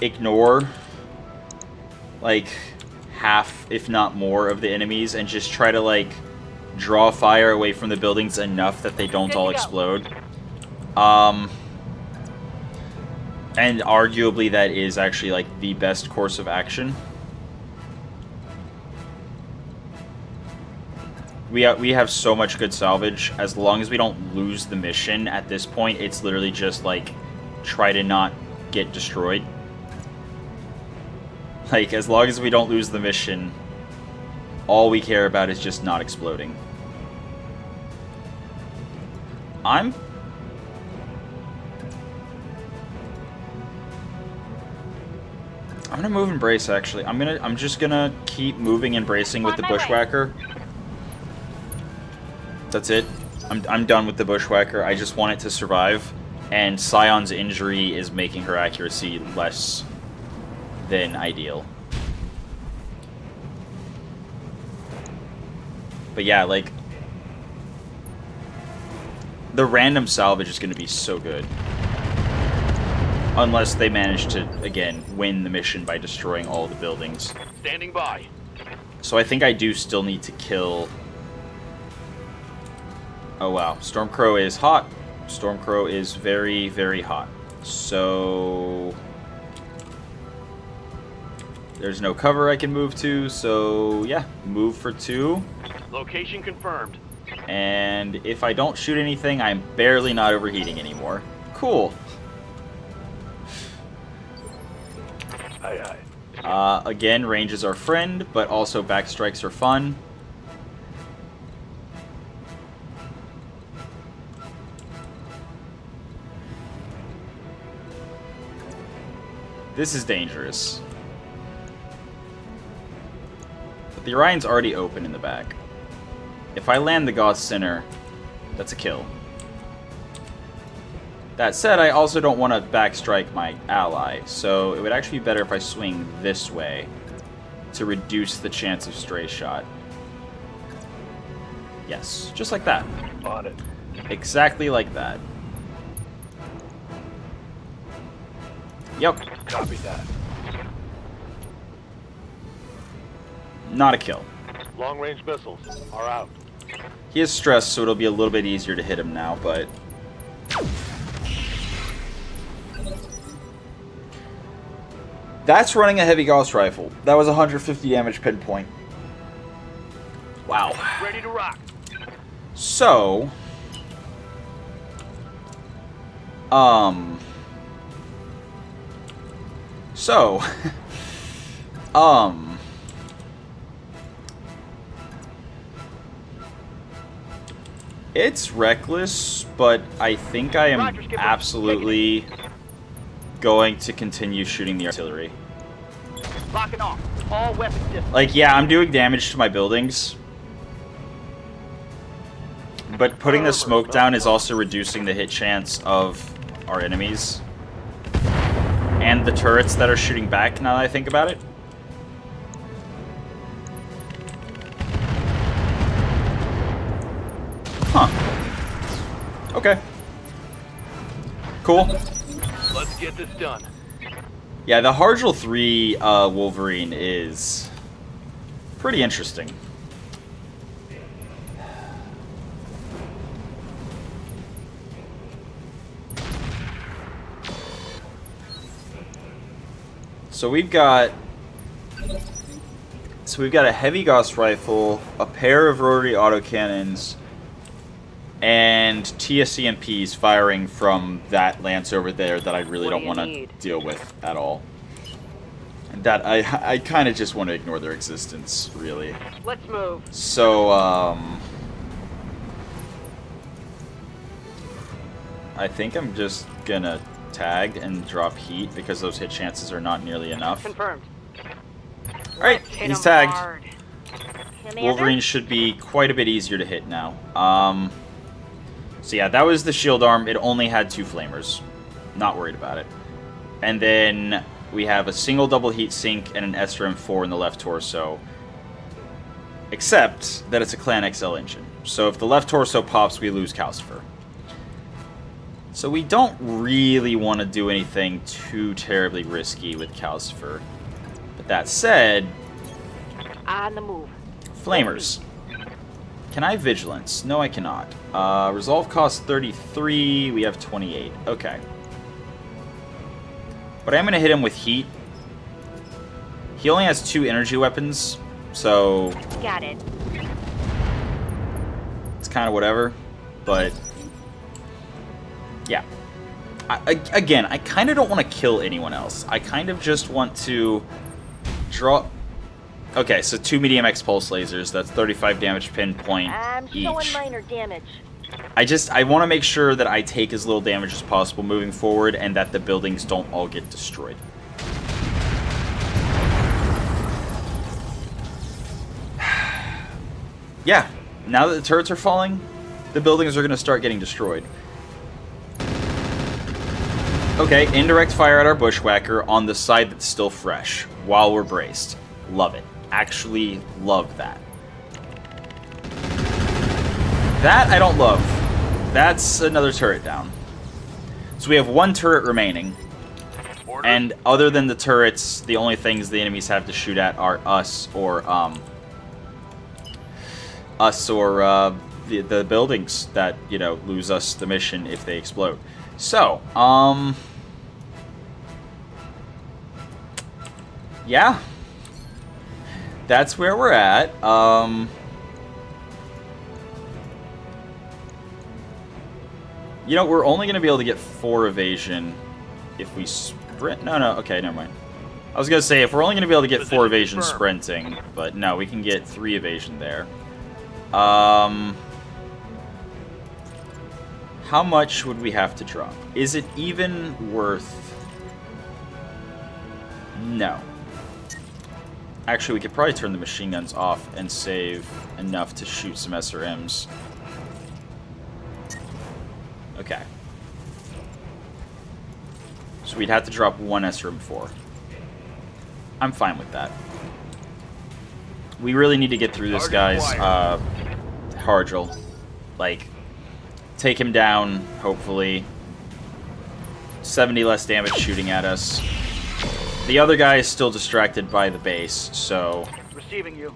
ignore like half, if not more, of the enemies and just try to like draw fire away from the buildings enough that they don't all explode. And arguably that is actually like the best course of action. We have so much good salvage. As long as we don't lose the mission at this point, it's literally just like try to not get destroyed. Like, as long as we don't lose the mission, all we care about is just not exploding. I'm gonna move and brace, actually. I'm just gonna keep moving and bracing with the On my way. bushwhacker. That's it. I'm done with the bushwhacker. I just want it to survive. And Scion's injury is making her accuracy less than ideal. But yeah, like, the random salvage is going to be so good. Unless they manage to, again, win the mission by destroying all the buildings. Standing by. So I think I do still need to kill... Oh wow, Stormcrow is hot. Stormcrow is very, very hot. So... There's no cover I can move to, so yeah, move for 2. Location confirmed. And if I don't shoot anything, I'm barely not overheating anymore. Cool. Aye, aye. Again, range is our friend, but also backstrikes are fun. This is dangerous. But the Orion's already open in the back. If I land the Goth Center, that's a kill. That said, I also don't want to backstrike my ally, so it would actually be better if I swing this way to reduce the chance of stray shot. Yes, just like that. On it. Exactly like that. Yep, Copy that. not a kill. Long-range missiles are out. He is stressed, so it'll be a little bit easier to hit him now, but... That's running a heavy Gauss rifle. That was 150 damage pinpoint. Wow. Ready to rock. So... So... It's reckless, but I think I am Roger, Skipper. absolutely going to continue shooting the artillery. Locking off. All weapons dismissed. Like, yeah, I'm doing damage to my buildings, but putting the smoke down is also reducing the hit chance of our enemies. And the turrets that are shooting back, now that I think about it. Huh. Okay. Cool. Let's get this done. Yeah, the Hargel 3 Wolverine is pretty interesting. So we've got a heavy Gauss rifle, a pair of rotary autocannons, and TSCMPs firing from that lance over there that I really What do don't you want to need? deal with at all. And that I kind of just want to ignore their existence, really. Let's move. So I think I'm just gonna tag and drop heat because those hit chances are not nearly enough. Confirmed. Alright, Hit he's 'em tagged. hard. Commander? Wolverine should be quite a bit easier to hit now. So yeah, that was the shield arm. It only had 2 flamers. Not worried about it. And then we have a single double heat sink and an SRM4 in the left torso. Except that it's a Clan XL engine. So if the left torso pops, we lose Calcifer. So we don't really want to do anything too terribly risky with Calcifer. But that said, On the move. flamers. Can I vigilance? No, I cannot. Resolve costs 33. We have 28. Okay. But I'm going to hit him with heat. He only has 2 energy weapons, so Got it. it's kind of whatever. But yeah. Again, I kind of don't want to kill anyone else. I kind of just want to draw... Okay, so 2 medium X pulse lasers. That's 35 damage pinpoint I'm showing each. minor damage. I want to make sure that I take as little damage as possible moving forward and that the buildings don't all get destroyed. Yeah, now that the turrets are falling, the buildings are going to start getting destroyed. Okay, indirect fire at our bushwhacker on the side that's still fresh while we're braced. Love it. Actually love that. That I don't love. That's another turret down. So we have 1 turret remaining. Order. And other than the turrets, the only things the enemies have to shoot at are us or the buildings that, you know, lose us the mission if they explode. So, yeah. That's where we're at. You know, we're only going to be able to get 4 evasion if we sprint. No, okay, never mind. I was going to say, if we're only going to be able to get 4 evasion sprinting, but no, we can get 3 evasion there. How much would we have to drop? Is it even worth... No. Actually, we could probably turn the machine guns off and save enough to shoot some SRMs. Okay. So we'd have to drop 1 SRM4. I'm fine with that. We really need to get through this guy's Hargel. Like, take him down, hopefully. 70 less damage shooting at us. The other guy is still distracted by the base, so Receiving you.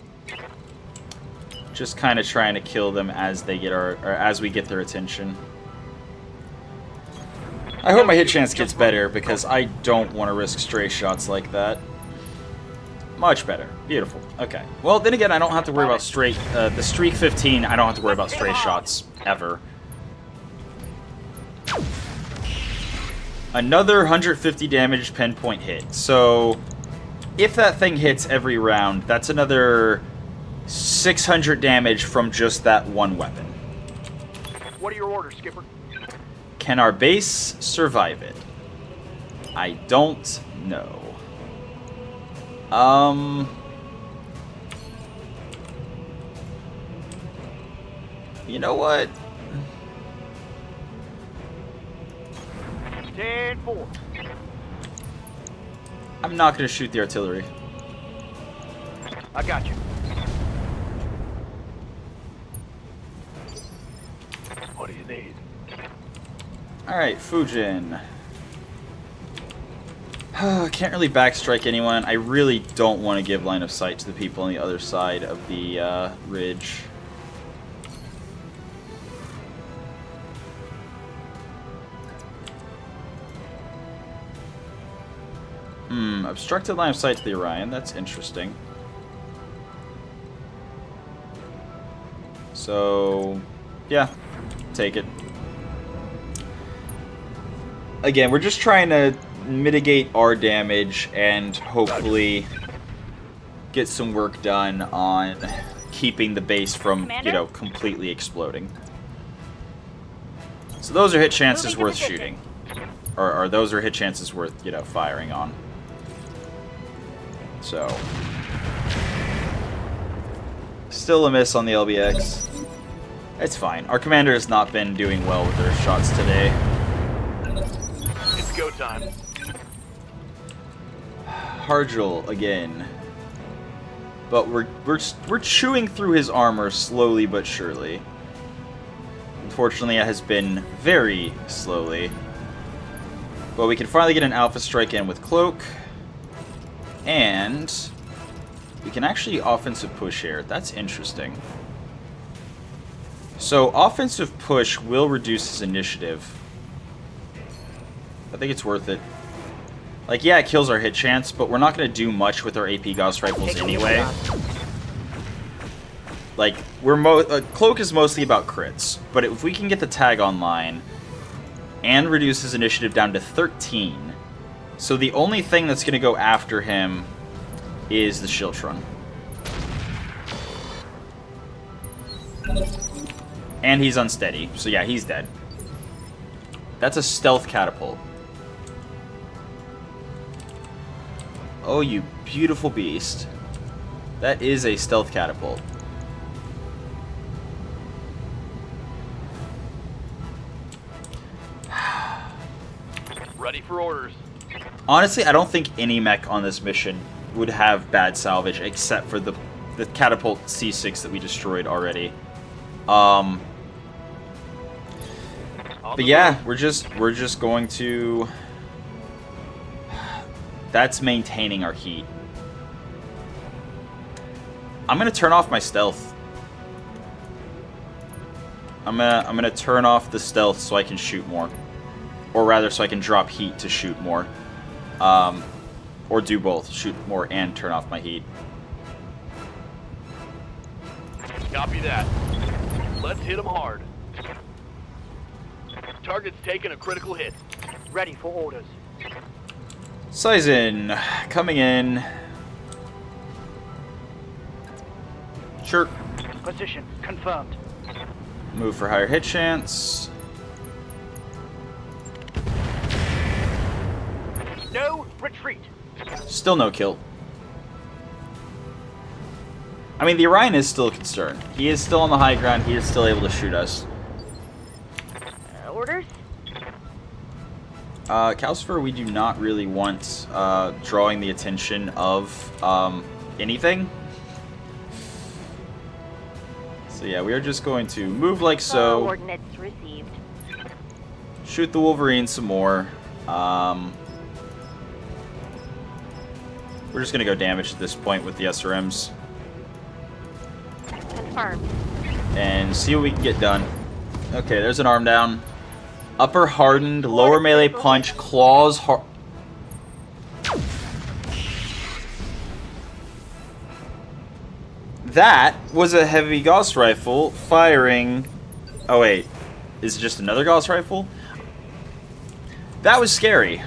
just kind of trying to kill them as they get as we get their attention. I hope my hit chance gets better because I don't want to risk stray shots like that. Much better. Beautiful. Okay. Well, then again, I don't have to worry about straight the streak 15. I don't have to worry about stray shots ever. Another 150 damage pinpoint hit. So, if that thing hits every round, that's another 600 damage from just that one weapon. What are your orders, Skipper? Can our base survive it? I don't know. You know what? 10-4. I'm not going to shoot the artillery. I got you. What do you need? Alright, Fujin. Can't really backstrike anyone. I really don't want to give line of sight to the people on the other side of the ridge. Obstructed line of sight to the Orion. That's interesting. So, yeah, take it. Again, we're just trying to mitigate our damage and hopefully get some work done on keeping the base from, you know, completely exploding. So those are hit chances worth shooting. Or those are hit chances worth, you know, firing on. So, still a miss on the LBX. It's fine. Our commander has not been doing well with their shots today. It's go time. Harjul again. But we're chewing through his armor slowly but surely. Unfortunately, it has been very slowly. But we can finally get an alpha strike in with Cloak. And we can actually offensive push here. That's interesting. So offensive push will reduce his initiative. I think it's worth it. Like, yeah, it kills our hit chance, but we're not going to do much with our AP Gauss rifles anyway. Like, Cloak is mostly about crits, but if we can get the tag online and reduce his initiative down to 13, so the only thing that's going to go after him is the Shiltron. And he's unsteady, so yeah, he's dead. That's a stealth catapult. Oh, you beautiful beast. That is a stealth catapult. Ready for orders. Honestly, I don't think any mech on this mission would have bad salvage except for the catapult C6 that we destroyed already. But yeah, we're just going to. That's maintaining our heat. I'm gonna turn off my stealth. I'm gonna turn off the stealth so I can shoot more, or rather, so I can drop heat to shoot more, or do both: shoot more and turn off my heat. Copy that. Let's hit them hard. Target's taking a critical hit. Ready for orders. Sizen, coming in. Sure. Position confirmed. Move for higher hit chance. No retreat. Still no kill. I mean, the Orion is still a concern. He is still on the high ground. He is still able to shoot us. Orders? Calcifer, we do not really want drawing the attention of anything. So yeah, we are just going to move like so. Coordinates received. Shoot the Wolverine some more. We're just going to go damage at this point with the SRMs. Confirmed. And see what we can get done. Okay, there's an arm down. Upper hardened, lower melee punch, claws That was a heavy Gauss rifle firing. Oh wait, is it just another Gauss rifle? That was scary.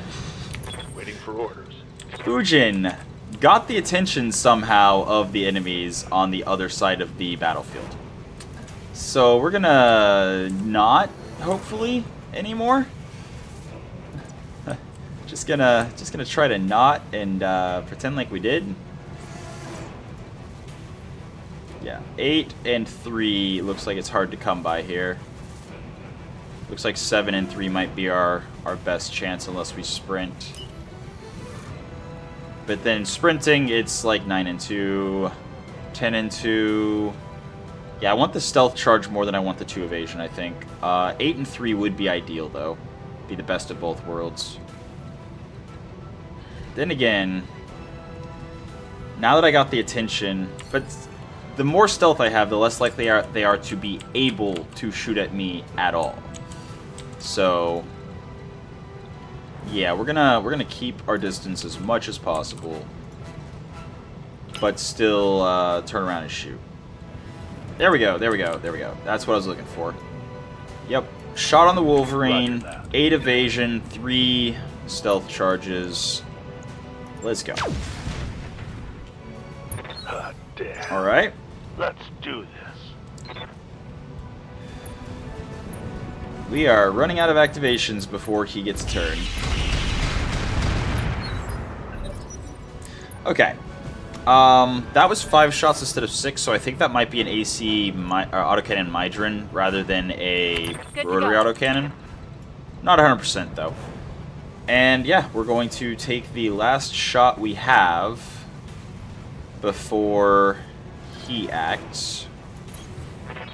Waiting for orders. Fujin got the attention somehow of the enemies on the other side of the battlefield. So we're gonna not, hopefully, anymore. just gonna try to not and pretend like we did. Yeah, 8 and 3 looks like it's hard to come by here. Looks like 7 and 3 might be our best chance unless we sprint. But then sprinting, it's like 9 and 2, 10 and 2. Yeah, I want the stealth charge more than I want the 2 evasion, I think. 8 and 3 would be ideal, though. Be the best of both worlds. Then again, now that I got the attention, but the more stealth I have, the less likely they are to be able to shoot at me at all. So, yeah, we're gonna keep our distance as much as possible, but still turn around and shoot. There we go. There we go. There we go. That's what I was looking for. Yep. Shot on the Wolverine. 8 evasion. 3 stealth charges. Let's go. Damn. All right. Let's do this. We are running out of activations before he gets a turn. Okay. That was 5 shots instead of 6, so I think that might be an AC autocannon Mydrin rather than a rotary autocannon. Not 100% though. And yeah, we're going to take the last shot we have before he acts.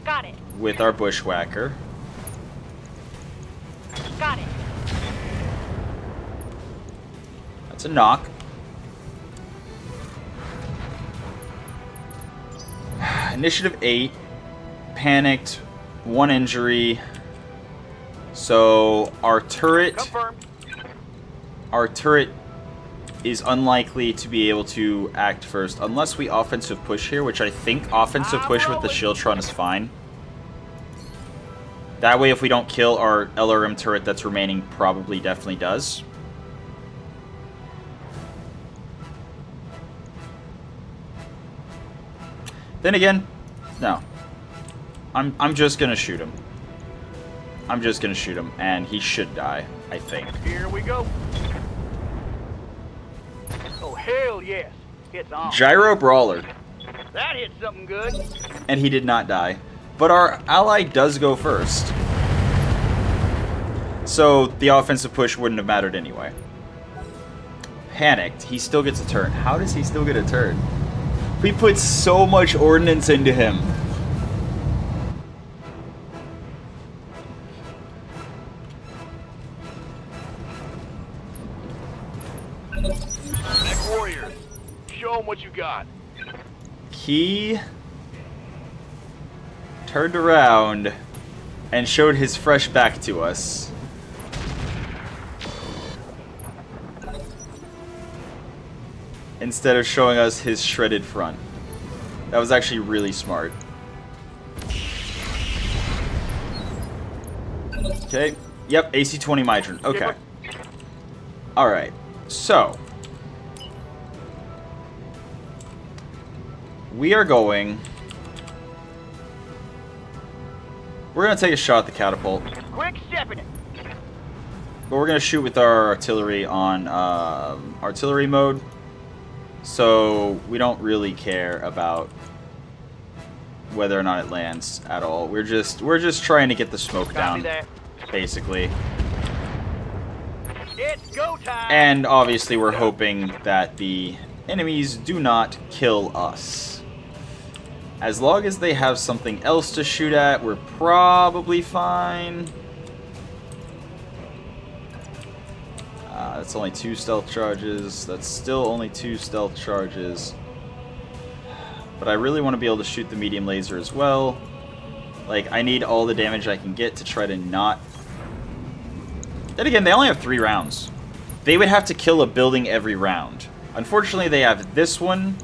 Got it. With our bushwhacker. Got it. That's a knock. Initiative 8. Panicked. 1 injury. So our turret... Confirmed. Our turret is unlikely to be able to act first unless we offensive push here, which I think offensive push with the Shieldtron is fine. That way, if we don't kill our LRM turret that's remaining, probably definitely does. Then again, no. I'm just gonna shoot him. I'm just gonna shoot him, and he should die, I think. Here we go. Oh, hell yes. It's on. Gyro Brawler. That hit something good. And he did not die. But our ally does go first. So the offensive push wouldn't have mattered anyway. Panicked. He still gets a turn. How does he still get a turn? We put so much ordnance into him. Mechwarrior, show him what you got. He turned around and showed his fresh back to us. Instead of showing us his shredded front. That was actually really smart. Okay. Yep, AC-20 Mydrin. Okay. Alright. So. We are going... We're going to take a shot at the catapult. Quick stepping it. But we're going to shoot with our artillery on artillery mode. So we don't really care about whether or not it lands at all. We're just trying to get the smoke down, basically. It's go time. And obviously we're hoping that the enemies do not kill us. As long as they have something else to shoot at, we're probably fine. That's only 2 stealth charges. That's still only 2 stealth charges. But I really want to be able to shoot the medium laser as well. Like, I need all the damage I can get to try to not... Then again, they only have 3 rounds. They would have to kill a building every round. Unfortunately, they have this one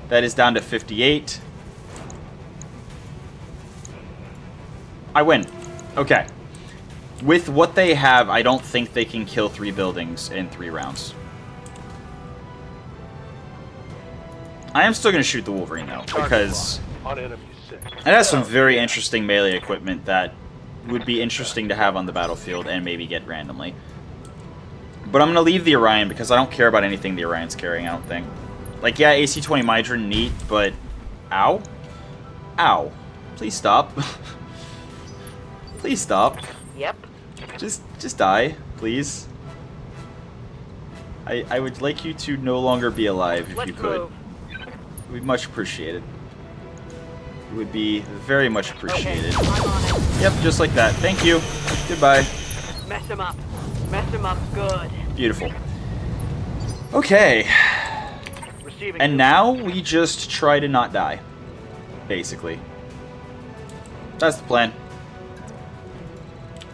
that is down to 58. I win. Okay. With what they have, I don't think they can kill 3 buildings in 3 rounds. I am still going to shoot the Wolverine, though, because On enemy's It has some very interesting melee equipment that would be interesting to have on the battlefield and maybe get randomly. But I'm going to leave the Orion because I don't care about anything the Orion's carrying, I don't think. Like, yeah, AC-20 Mydron, neat, but... Ow? Ow. Please stop. Please stop. Yep. Just die, please. I would like you to no longer be alive if Let's you could. move. It would be much appreciated. It would be very much appreciated. Okay, I'm on it. Yep, just like that. Thank you. Goodbye. Mess him up. Mess him up good. Beautiful. Okay. Receiving. And now we just try to not die. Basically. That's the plan.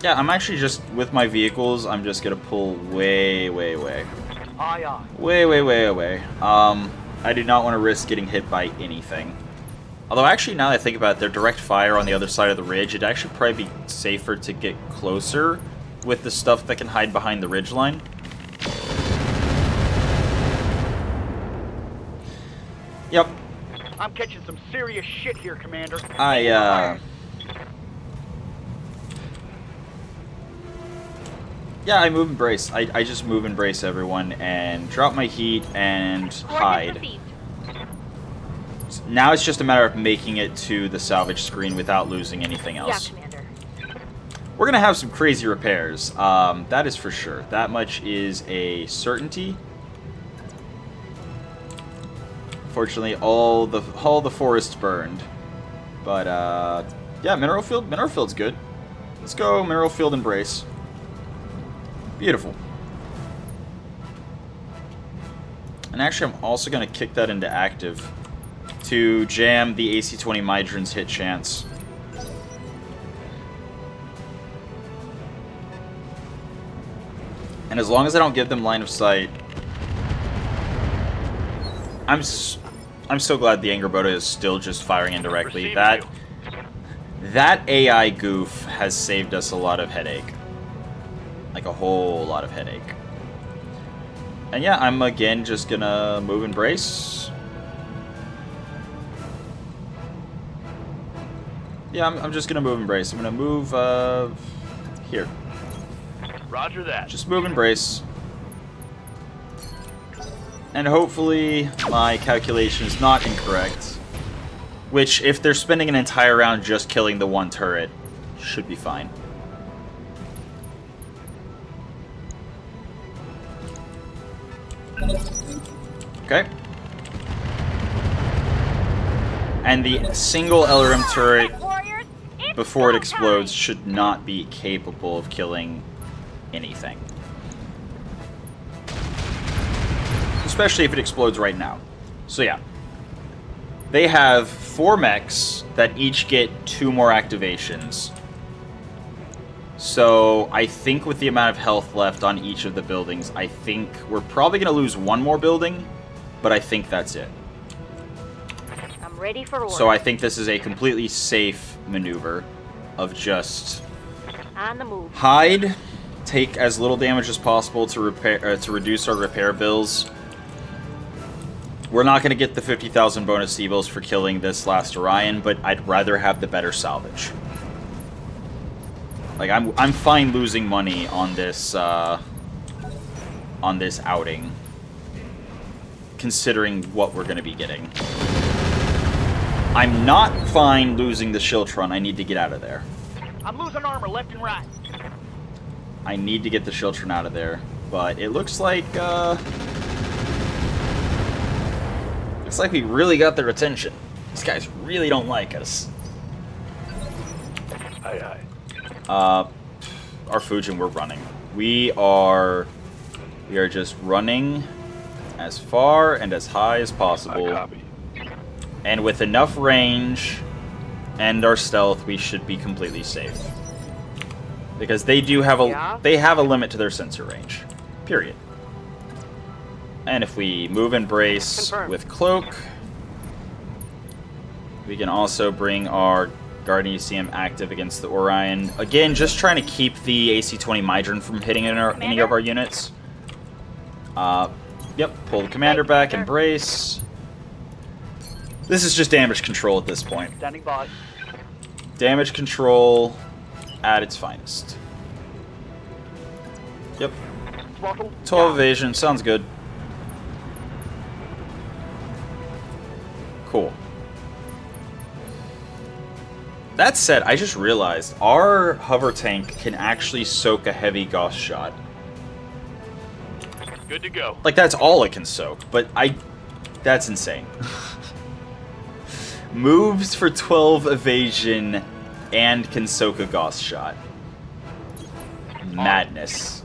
Yeah, I'm actually just, with my vehicles, I'm just gonna pull way, way, way. Aye, aye. Way, way, way away. I do not want to risk getting hit by anything. Although, actually, now that I think about it, their direct fire on the other side of the ridge, it'd actually probably be safer to get closer with the stuff that can hide behind the ridgeline. Yep. I'm catching some serious shit here, Commander. Yeah, I move and brace. I just move and brace everyone and drop my heat and hide. Now it's just a matter of making it to the salvage screen without losing anything else. Yeah, Commander. We're going to have some crazy repairs. That is for sure. That much is a certainty. Fortunately, all the forests burned. But, yeah, mineral field's good. Let's go mineral field and brace. Beautiful. And actually, I'm also going to kick that into active to jam the AC-20 Mydron's hit chance. And as long as I don't give them line of sight, I'm so glad the Angerboda is still just firing indirectly. That AI goof has saved us a lot of headache. Like a whole lot of headache. And yeah, I'm again just gonna move and brace. Yeah, I'm just gonna move and brace. I'm gonna move here. Roger that. Just move and brace. And hopefully my calculation is not incorrect. Which, if they're spending an entire round just killing the one turret, should be fine. Okay. And the single LRM turret, Warriors, it's before it go explodes, time. should not be capable of killing anything. Especially if it explodes right now. So yeah. They have 4 mechs that each get 2 more activations. So I think with the amount of health left on each of the buildings, I think we're probably going to lose 1 more building, but I think that's it. I'm ready for orders. So I think this is a completely safe maneuver of just On the move. hide, take as little damage as possible to reduce our repair bills. We're not going to get the 50,000 bonus C-bills for killing this last Orion, but I'd rather have the better salvage. Like, I'm fine losing money on this outing, considering what we're going to be getting. I'm not fine losing the Shiltron. I need to get out of there. I'm losing armor left and right. I need to get the Shiltron out of there, but it looks like we really got their attention. These guys really don't like us. Aye, aye. Our Fujin, we're running. We are just running as far and as high as I possible. copy. And with enough range and our stealth, we should be completely safe. Because they do have a limit to their sensor range. Period. And if we move and brace Confirmed. with Cloak, we can also bring our Guardian ECM active against the Orion. Again, just trying to keep the AC-20 Mydron from hitting any of our units. Yep, pull the commander back and brace. This is just damage control at this point. Standing by. Damage control at its finest. Yep. Throttle. 12 down. evasion, sounds good. Cool. That said, I just realized our hover tank can actually soak a heavy Gauss shot. Good to go. Like, that's all it can soak, but that's insane. Moves for 12 evasion and can soak a Gauss shot. Madness.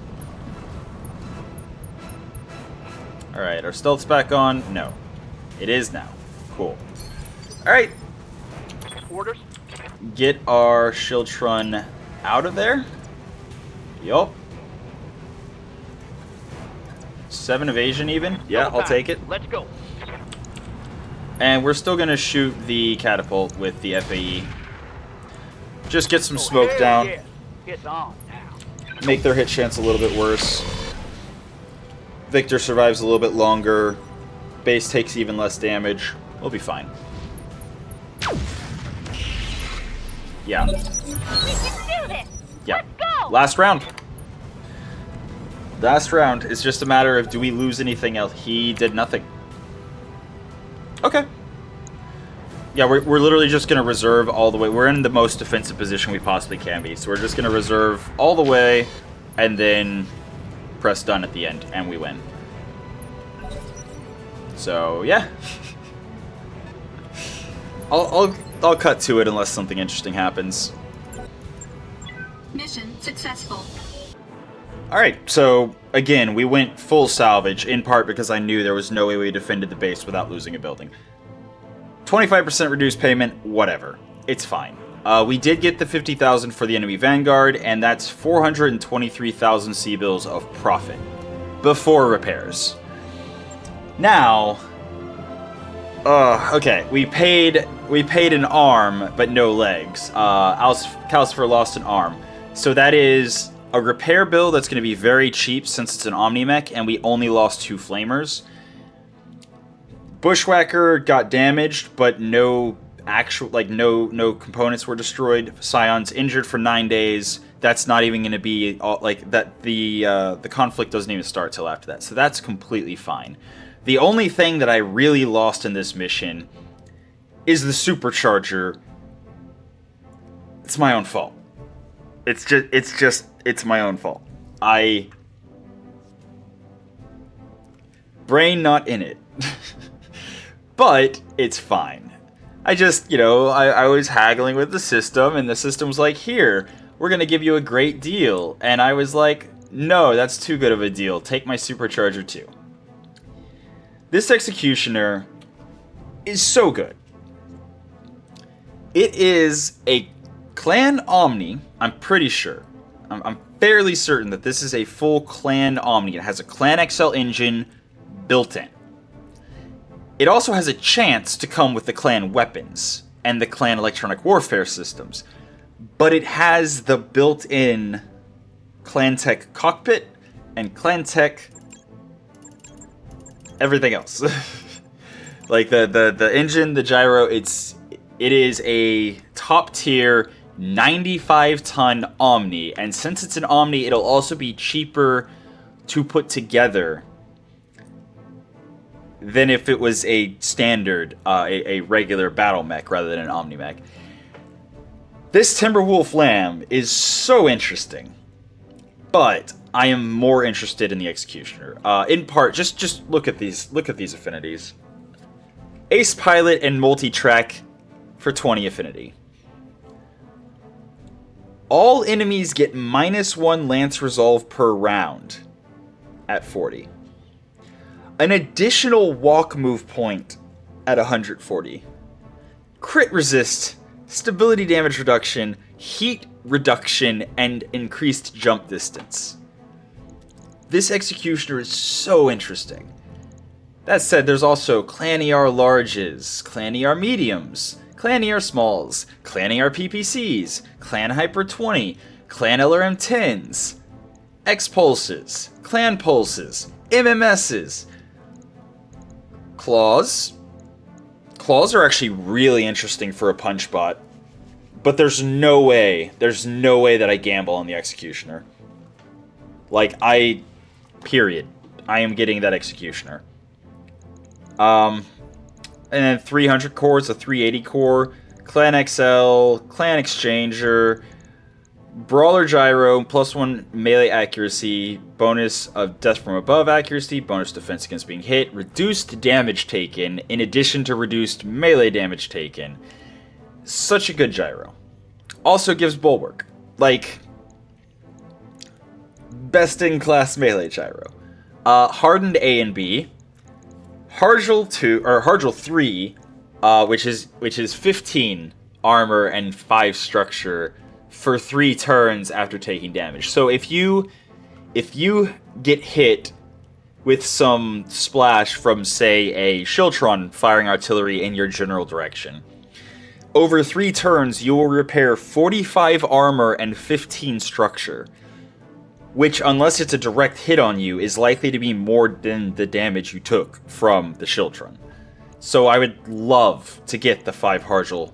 Alright, our stealth's back on. No. It is now. Cool. Alright. Orders. Get our Shieldtron out of there. Yup. 7 evasion even? Yeah, Double I'll back. take it. Let's go. And we're still going to shoot the catapult with the FAE. Just get some smoke hell down. Yeah. It's on now. Make their hit chance a little bit worse. Victor survives a little bit longer. Base takes even less damage. We'll be fine. Yeah. We can do this! Yeah. Let's go! Last round. Last round. It's just a matter of, do we lose anything else? He did nothing. Okay. Yeah, we're literally just going to reserve all the way. We're in the most defensive position we possibly can be. So we're just going to reserve all the way and then press done at the end, and we win. So, yeah. I'll cut to it unless something interesting happens. Mission successful. Alright, so again, we went full salvage, in part because I knew there was no way we defended the base without losing a building. 25% reduced payment, whatever. It's fine. We did get the 50,000 for the enemy vanguard, and that's 423,000 C-bills of profit before repairs. Now, okay, we paid an arm, but no legs. Calcifer lost an arm, so that is a repair bill that's going to be very cheap since it's an Omni-Mech, and we only lost 2 flamers. Bushwhacker got damaged, but no actual, no components were destroyed. Scion's injured for 9 days. That's not even going to be that. The conflict doesn't even start till after that, so that's completely fine. The only thing that I really lost in this mission is the supercharger. It's my own fault. It's my own fault. Brain not in it. But it's fine. I just, I was haggling with the system, and the system was like, here, we're going to give you a great deal. And I was like, no, that's too good of a deal. Take my supercharger too. This Executioner is so good. It is a Clan Omni, I'm pretty sure. I'm fairly certain that this is a full Clan Omni. It has a Clan XL engine built in. It also has a chance to come with the Clan weapons and the Clan electronic warfare systems. But it has the built-in Clan-Tech cockpit and Clan-Tech everything else. Like the engine, the gyro, it is a top-tier 95-ton Omni, and since it's an Omni, it'll also be cheaper to put together than if it was a standard, a regular Battlemech rather than an Omni-Mech. This Timberwolf Lamb is so interesting, but I am more interested in the Executioner. In part, just look at these affinities. Ace Pilot and Multi-Track for 20 affinity. All enemies get -1 Lance Resolve per round at 40. An additional walk move point at 140. Crit resist, stability damage reduction, heat reduction, and increased jump distance. This Executioner is so interesting. That said, there's also Clan ER Larges, Clan ER Mediums, Clan ER Smalls, Clan ER PPCs, Clan Hyper 20, Clan LRM 10s, X-Pulses, Clan Pulses, MMSs, Claws, claws are actually really interesting for a punch bot. But there's no way that I gamble on the Executioner. Like, period. I am getting that Executioner. And then 300 cores, a 380 core, Clan XL, Clan Exchanger, Brawler Gyro, +1 melee accuracy, bonus of death from above accuracy, bonus defense against being hit, reduced damage taken, in addition to reduced melee damage taken. Such a good gyro. Also gives bulwark. Like, best in class melee gyro. Hardened A and B. Hargel 2 or Hargel 3, which is 15 armor and 5 structure for 3 turns after taking damage. So if you get hit with some splash from, say, a Shiltron firing artillery in your general direction, over 3 turns you will repair 45 armor and 15 structure, which, unless it's a direct hit on you, is likely to be more than the damage you took from the Shiltron. So I would love to get the 5 Hargel,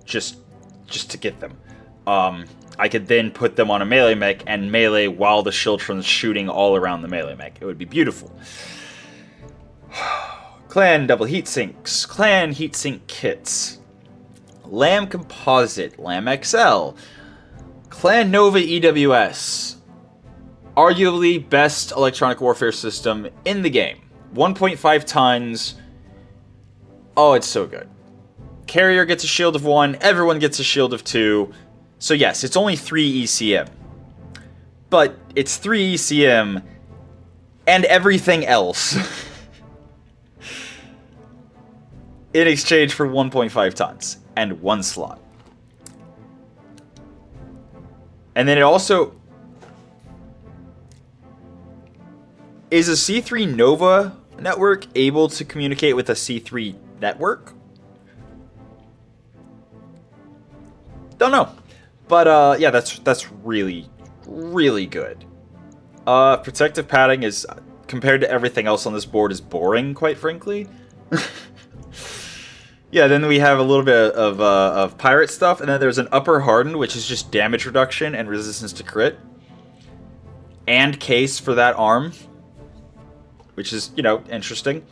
just to get them. I could then put them on a melee mech and melee while the Shiltron's shooting all around the melee mech. It would be beautiful. Clan double heatsinks, Clan heatsink kits, Lamb Composite, Lamb XL, Clan Nova EWS, arguably best electronic warfare system in the game. 1.5 tons. Oh, it's so good. Carrier gets a shield of 1, everyone gets a shield of 2. So yes, it's only 3 ECM. But it's 3 ECM and everything else in exchange for 1.5 tons and 1 slot. And then it also is a C3 Nova network able to communicate with a C3 network? Don't know. But yeah, that's really, really good. Protective padding is, compared to everything else on this board, is boring, quite frankly. Yeah, then we have a little bit of pirate stuff, and then there's an upper hardened, which is just damage reduction and resistance to crit. And case for that arm, which is, you know, interesting.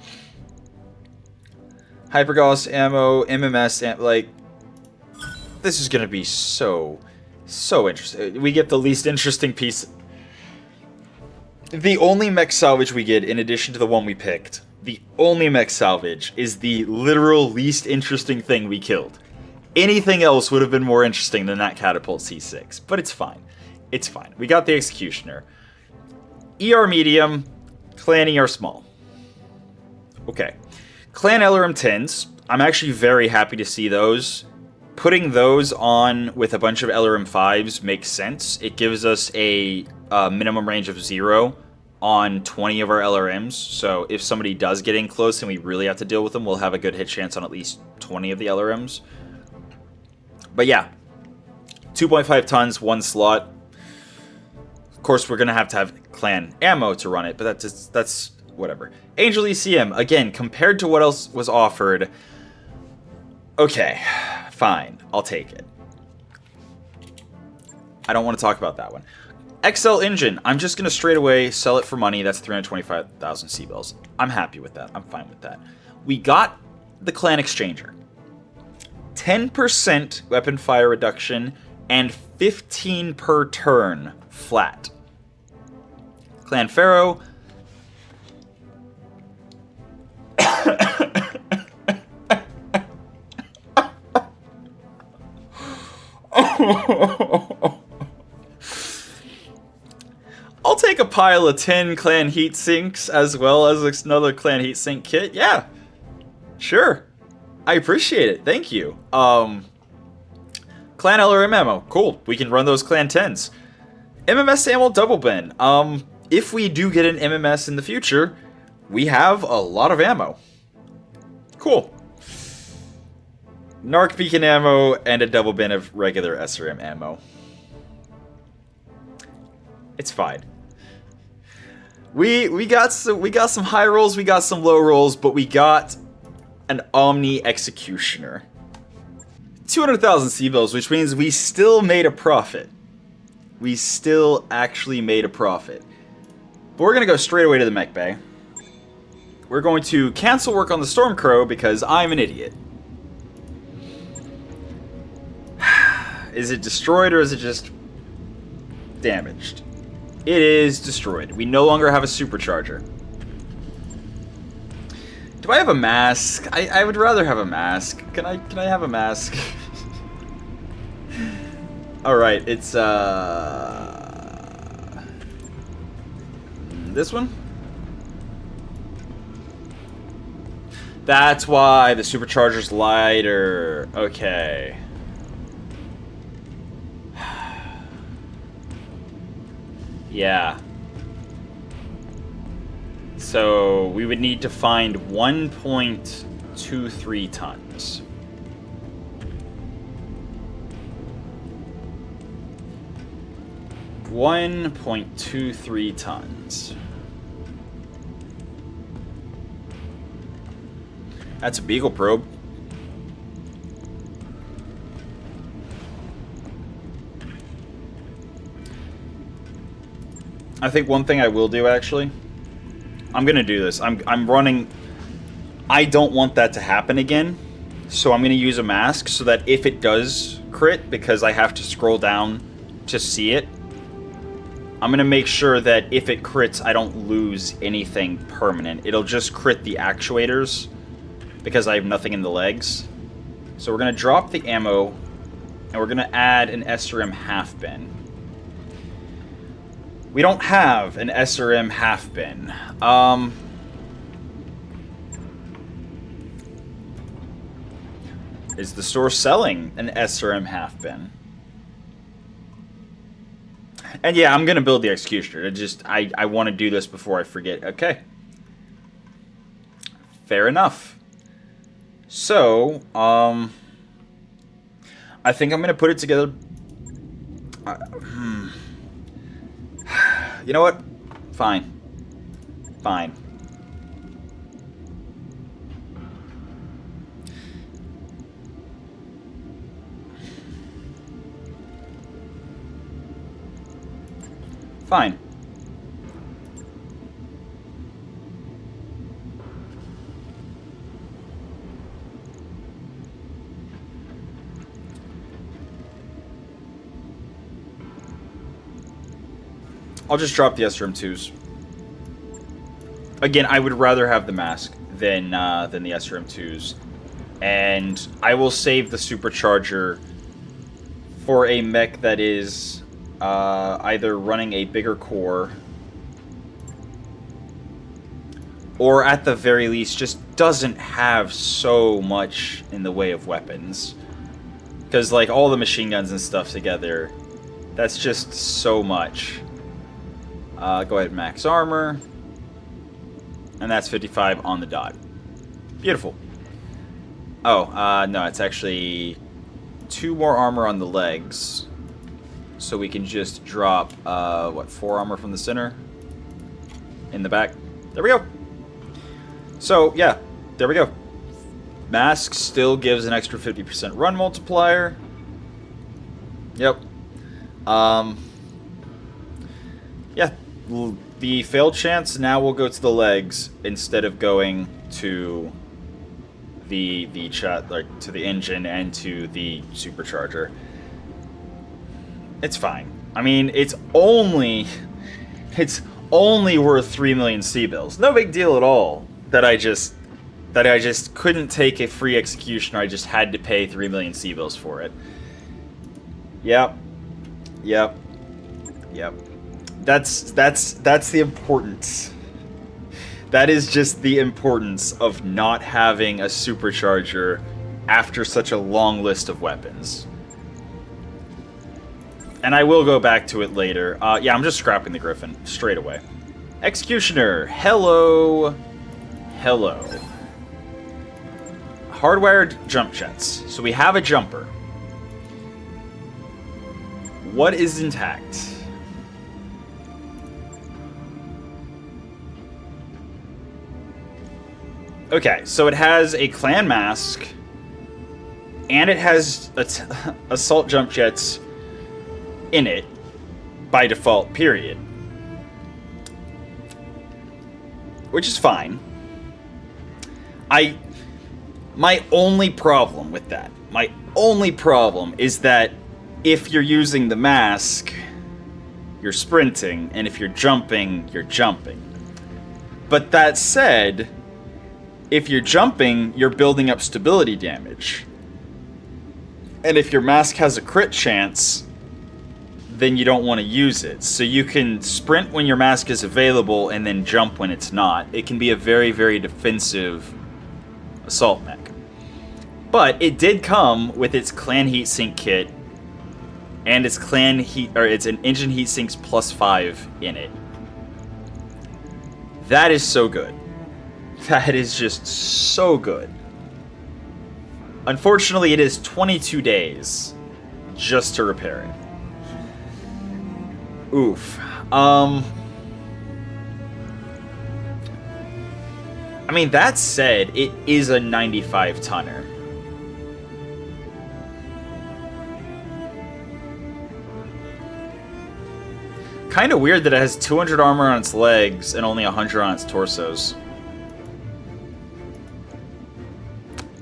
Hypergauss ammo, MMS, like, this is going to be so interesting. We get the least interesting piece. The only mech salvage we get, in addition to the one we picked, the only mech salvage is the literal least interesting thing we killed. Anything else would have been more interesting than that Catapult C6, but it's fine. It's fine. We got the Executioner. ER medium, Clan ER small. Okay. Clan LRM 10s. I'm actually very happy to see those. Putting those on with a bunch of LRM 5s makes sense. It gives us a minimum range of 0 on 20 of our LRMs. So if somebody does get in close and we really have to deal with them, we'll have a good hit chance on at least 20 of the LRMs. But yeah, 2.5 tons, 1 slot. Of course, we're going to have clan ammo to run it, but that's whatever. Angel ECM, again, compared to what else was offered, okay, fine, I'll take it. I don't want to talk about that one. XL Engine, I'm just going to straight away sell it for money. That's 325,000 C-Bills. I'm happy with that. I'm fine with that. We got the Clan Exchanger. 10% weapon fire reduction and 15 per turn flat. Clan Pharaoh. I'll take a pile of 10 clan heat sinks as well as another clan heat sink kit. Yeah, sure. I appreciate it. Thank you. Clan LRM ammo. Cool. We can run those clan 10s. MMS ammo double bin. If we do get an MMS in the future, we have a lot of ammo. Cool. Narc beacon ammo and a double bin of regular SRM ammo. It's fine. We got some high rolls, we got some low rolls, but we got an Omni Executioner. 200,000 C-bills, which means we still made a profit. We still actually made a profit. But we're going to go straight away to the mech bay. We're going to cancel work on the Stormcrow because I'm an idiot. Is it destroyed or is it just damaged? It is destroyed. We no longer have a supercharger. Do I have a mask? I would rather have a mask. Can I have a mask? Alright, it's this one? That's why the supercharger's lighter. Okay. Yeah. So we would need to find 1.23 tons. $1.23 tons. That's a Beagle probe. I think one thing I will do, actually, I'm gonna do this. I'm running. I don't want that to happen again, so I'm gonna use a mask so that if it does crit, because I have to scroll down to see it, I'm gonna make sure that if it crits, I don't lose anything permanent. It'll just crit the actuators because I have nothing in the legs. So we're gonna drop the ammo, and we're gonna add an SRM half bin. We don't have an SRM half bin. Is the store selling an SRM half bin? And yeah, I'm gonna build the Executioner. I want to do this before I forget. Okay. Fair enough. So, I think I'm gonna put it together. You know what? Fine. Fine. Fine. I'll just drop the SRM2s. Again, I would rather have the mask than the SRM2s. And I will save the supercharger for a mech that is either running a bigger core or at the very least just doesn't have so much in the way of weapons. Because like all the machine guns and stuff together, that's just so much. Go ahead and max armor. And that's 55 on the dot. Beautiful. Oh, no, it's actually 2 more armor on the legs. So we can just drop, 4 armor from the center? In the back. There we go. So, yeah, there we go. Mask still gives an extra 50% run multiplier. Yep. Yeah. The failed chance now will go to the legs instead of going to the to the engine and to the supercharger. It's fine. I mean, it's only worth 3 million C-bills. No big deal at all that I just couldn't take a free executioner. I just had to pay 3 million C-bills for it. Yep. Yep. Yep. That's the importance. That is just the importance of not having a supercharger after such a long list of weapons. And I will go back to it later. Yeah, I'm just scrapping the Griffin straight away. Executioner, hello. Hello. Hardwired jump jets. So we have a jumper. What is intact? Okay, so it has a clan mask, and it has assault jump jets in it by default, period. Which is fine. My only problem with that, is that if you're using the mask, you're sprinting, and if you're jumping, you're jumping. But that said, if you're jumping, you're building up stability damage. And if your mask has a crit chance, then you don't want to use it. So you can sprint when your mask is available and then jump when it's not. It can be a very, very defensive assault mech. But it did come with its clan heatsink kit and its it's an engine heatsinks +5 in it. That is so good. That is just so good. Unfortunately, it is 22 days just to repair it. Oof. I mean, that said, it is a 95 tonner. Kind of weird that it has 200 armor on its legs and only 100 on its torsos.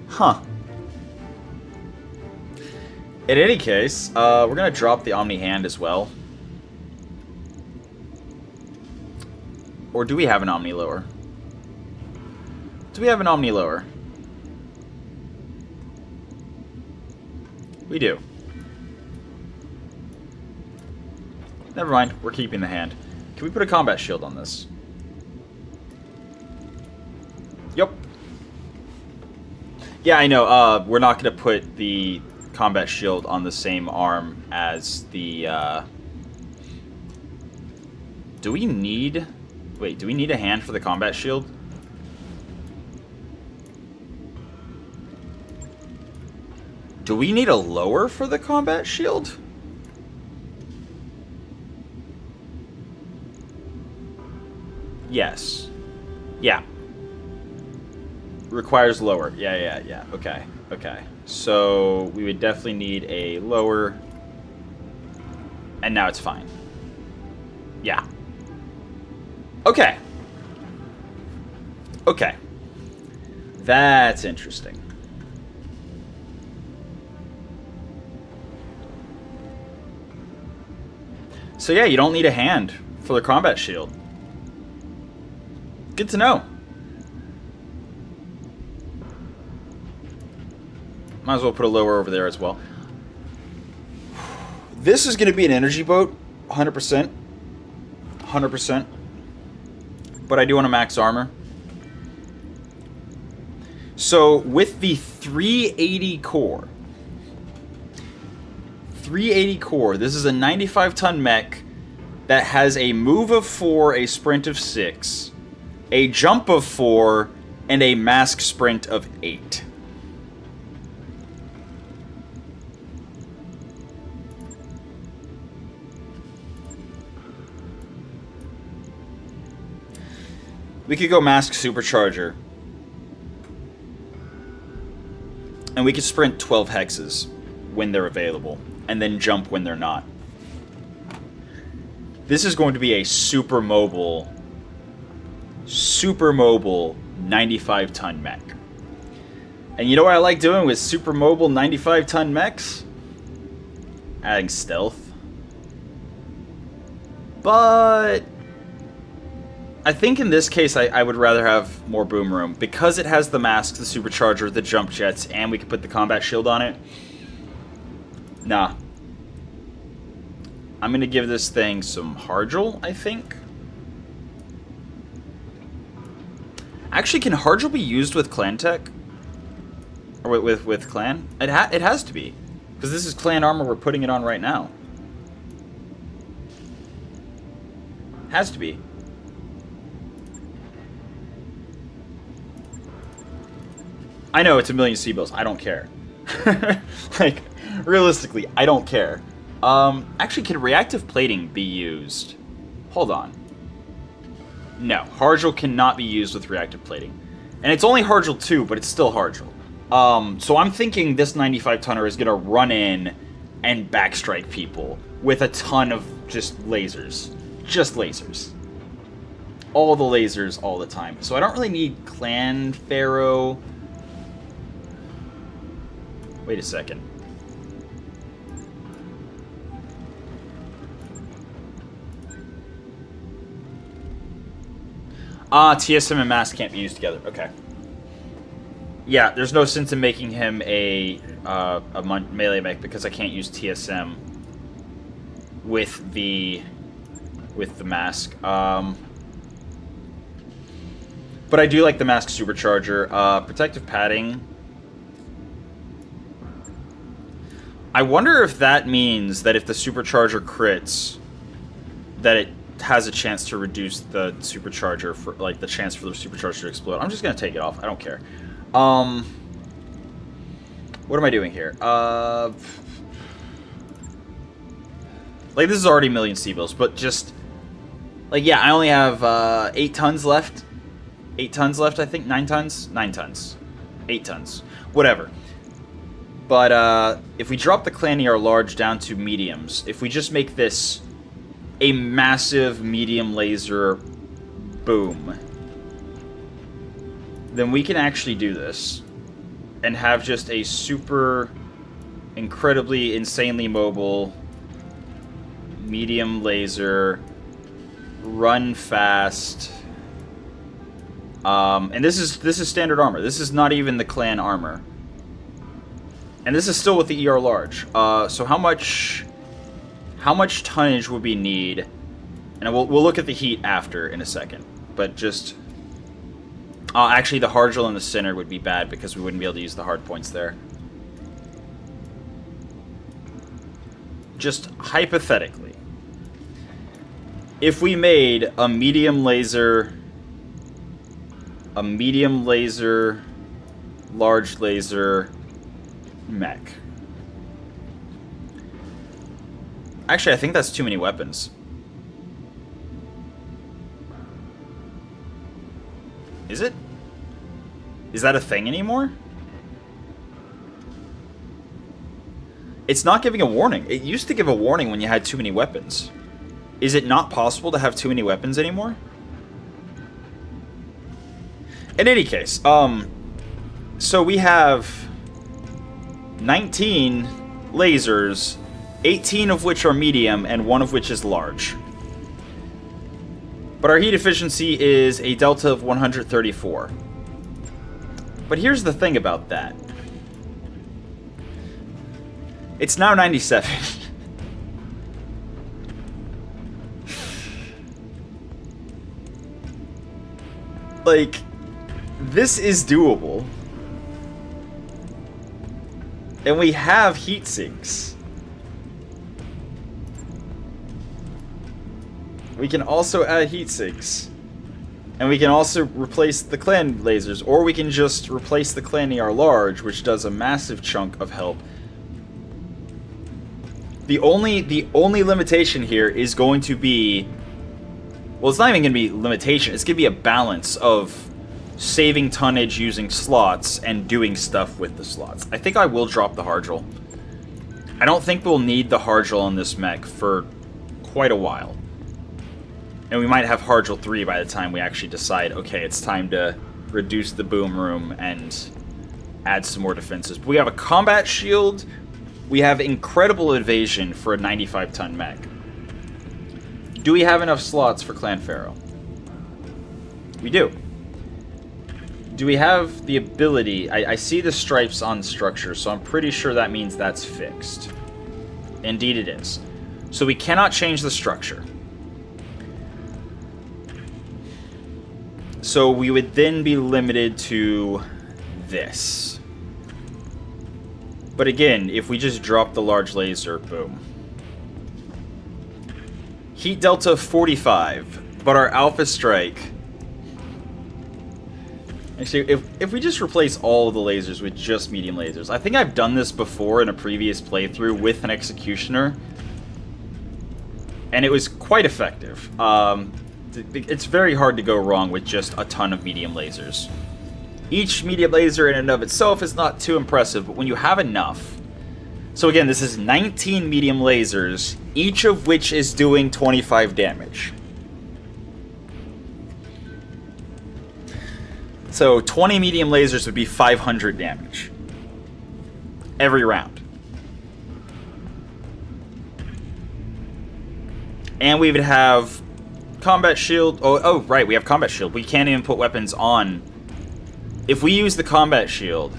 Huh. In any case, we're gonna drop the Omni Hand as well. Or do we have an Omni Lower? Do we have an Omni Lower? We do. Never mind, we're keeping the hand. Can we put a combat shield on this? Yep. Yeah, I know, we're not gonna put the combat shield on the same arm as the, Do we need... Wait, do we need a hand for the combat shield? Do we need a lower for the combat shield? Yes. Yeah. Requires lower. Yeah. Okay. So we would definitely need a lower. And now it's fine. Yeah. Okay. Okay. That's interesting. So yeah, you don't need a hand for the combat shield. Good to know. Might as well put a lower over there as well. This is going to be an energy boat, 100%. 100%. But I do want to max armor. So with the 380 core, this is a 95-ton mech that has a move of 4, a sprint of 6, a jump of 4, and a mask sprint of 8. We could go mask supercharger. And we could sprint 12 hexes when they're available, and then jump when they're not. This is going to be a super mobile 95-ton mech. And you know what I like doing with super mobile 95-ton mechs? Adding stealth. But I think in this case, I would rather have more boom room. Because it has the mask, the supercharger, the jump jets, and we can put the combat shield on it. Nah. I'm going to give this thing some Harjal, I think. Actually, can Harjal be used with Clan Tech? Or with Clan? It has to be. Because this is Clan armor we're putting it on right now. Has to be. I know it's a million C-bills. I don't care. Like, realistically, I don't care. Actually, can reactive plating be used? Hold on. No, Harjal cannot be used with reactive plating. And it's only Hargel 2, but it's still Hargel. So I'm thinking this 95 tonner is going to run in and backstrike people with a ton of just lasers. Just lasers. All the lasers all the time. So I don't really need Clan Pharaoh. Wait a second. TSM and Mask can't be used together. Okay. Yeah, there's no sense in making him a melee mech because I can't use TSM with the Mask. But I do like the Mask Supercharger. Protective padding. I wonder if that means that if the Supercharger crits, that it has a chance to reduce the Supercharger for like the chance for the Supercharger to explode. I'm just gonna take it off. I don't care. What am I doing here? Like this is already a million C-bills, but just like yeah, I only have 8 tons left. 8 tons left, I think. 9 tons? 9 tons. 8 tons. Whatever. But if we drop the Clan ER large down to mediums, if we just make this a massive medium laser boom, then we can actually do this and have just a super incredibly insanely mobile medium laser run fast. And this is standard armor. This is not even the Clan armor. And this is still with the ER large. So how much tonnage would we need? And we'll look at the heat after in a second. But just actually the Hargel in the center would be bad because we wouldn't be able to use the hard points there. Just hypothetically, if we made a medium laser, large laser mech. Actually, I think that's too many weapons. Is it? Is that a thing anymore? It's not giving a warning. It used to give a warning when you had too many weapons. Is it not possible to have too many weapons anymore? In any case, so we have 19 lasers, 18 of which are medium, and 1 of which is large. But our heat efficiency is a delta of 134. But here's the thing about that. It's now 97. Like, this is doable. And we have heat sinks. We can also add heat sinks. And we can also replace the Clan lasers. Or we can just replace the Clan ER large, which does a massive chunk of help. The only limitation here is going to be... Well, it's not even going to be limitation. It's going to be a balance of saving tonnage using slots and doing stuff with the slots. I think I will drop the Hargel. I don't think we'll need the Hargel on this mech for quite a while. And we might have Hargel 3 by the time we actually decide, okay, it's time to reduce the boom room and add some more defenses. But we have a combat shield. We have incredible evasion for a 95-ton mech. Do we have enough slots for Clan Pharaoh? We do. Do we have the ability... I see the stripes on structure, so I'm pretty sure that means that's fixed. Indeed it is. So we cannot change the structure. So we would then be limited to this. But again, if we just drop the large laser, boom. Heat delta 45, but our alpha strike... Actually, if we just replace all of the lasers with just medium lasers... I think I've done this before in a previous playthrough with an executioner. And it was quite effective. It's very hard to go wrong with just a ton of medium lasers. Each medium laser in and of itself is not too impressive, but when you have enough... So again, this is 19 medium lasers, each of which is doing 25 damage. So 20 medium lasers would be 500 damage. Every round. And we would have combat shield. Oh, right, we have combat shield. We can't even put weapons on. If we use the combat shield,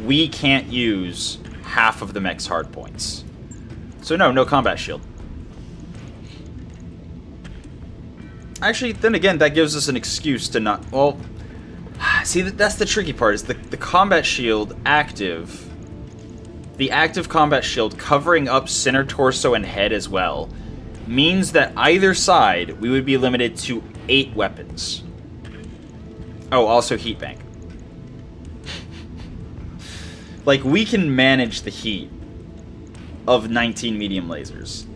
we can't use half of the mech's hard points. So no combat shield. Actually, then again, that gives us an excuse to not... Well, see, that's the tricky part, is the combat shield active... The active combat shield covering up center, torso, and head as well means that either side, we would be limited to 8 weapons. Oh, also heat bank. Like, we can manage the heat of 19 medium lasers.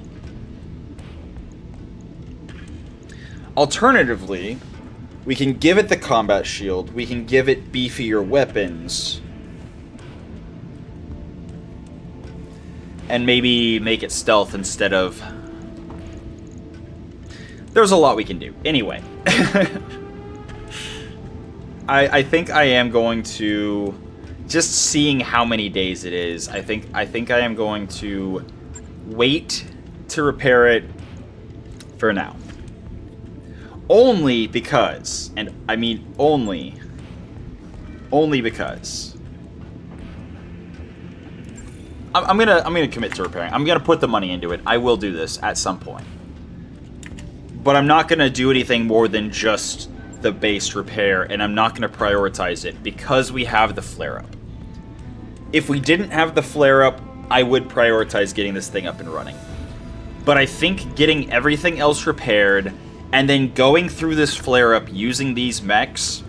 Alternatively, we can give it the combat shield, we can give it beefier weapons, and maybe make it stealth instead of... There's a lot we can do. Anyway. I think I am going to... Just seeing how many days it is, I think I am going to wait to repair it for now. Only because, and I mean only because I'm gonna commit to repairing. I'm gonna put the money into it. I will do this at some point, but I'm not gonna do anything more than just the base repair, and I'm not gonna prioritize it because we have the flare-up. If we didn't have the flare-up, I would prioritize getting this thing up and running. But I think getting everything else repaired, and then going through this flare-up using these mechs,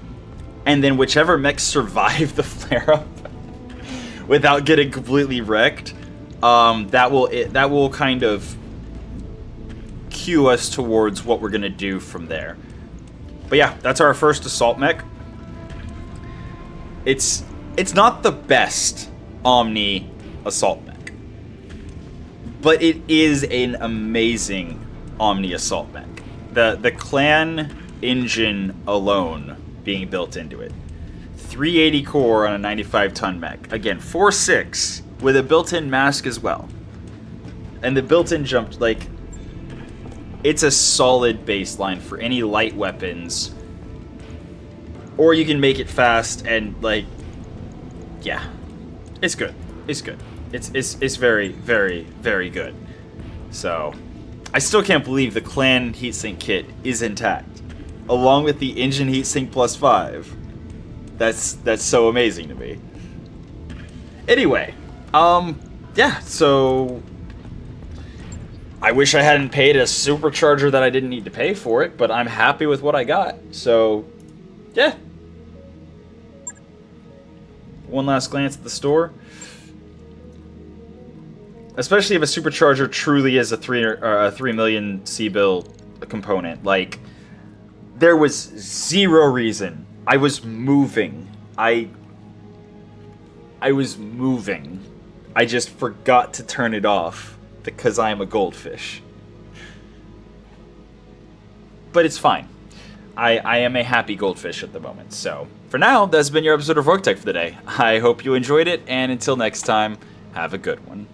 and then whichever mechs survive the flare-up without getting completely wrecked, that will kind of cue us towards what we're going to do from there. But yeah, that's our first assault mech. It's not the best Omni assault mech, but it is an amazing Omni assault mech. The clan engine alone being built into it. 380 core on a 95-ton mech. Again, 4.6 with a built-in mask as well. And the built-in jump, like, it's a solid baseline for any light weapons. Or you can make it fast and, like, yeah. It's good. It's good. It's very, very, very good. So, I still can't believe the clan heatsink kit is intact, along with the engine heatsink plus 5. That's so amazing to me. Anyway, yeah. So, I wish I hadn't paid a supercharger that I didn't need to pay for it, but I'm happy with what I got. So, yeah. One last glance at the store. Especially if a supercharger truly is a 3 million C-bill component. Like, there was zero reason. I was moving. I was moving. I just forgot to turn it off because I am a goldfish. But it's fine. I am a happy goldfish at the moment. So, for now, that's been your episode of Roguetech for the day. I hope you enjoyed it, and until next time, have a good one.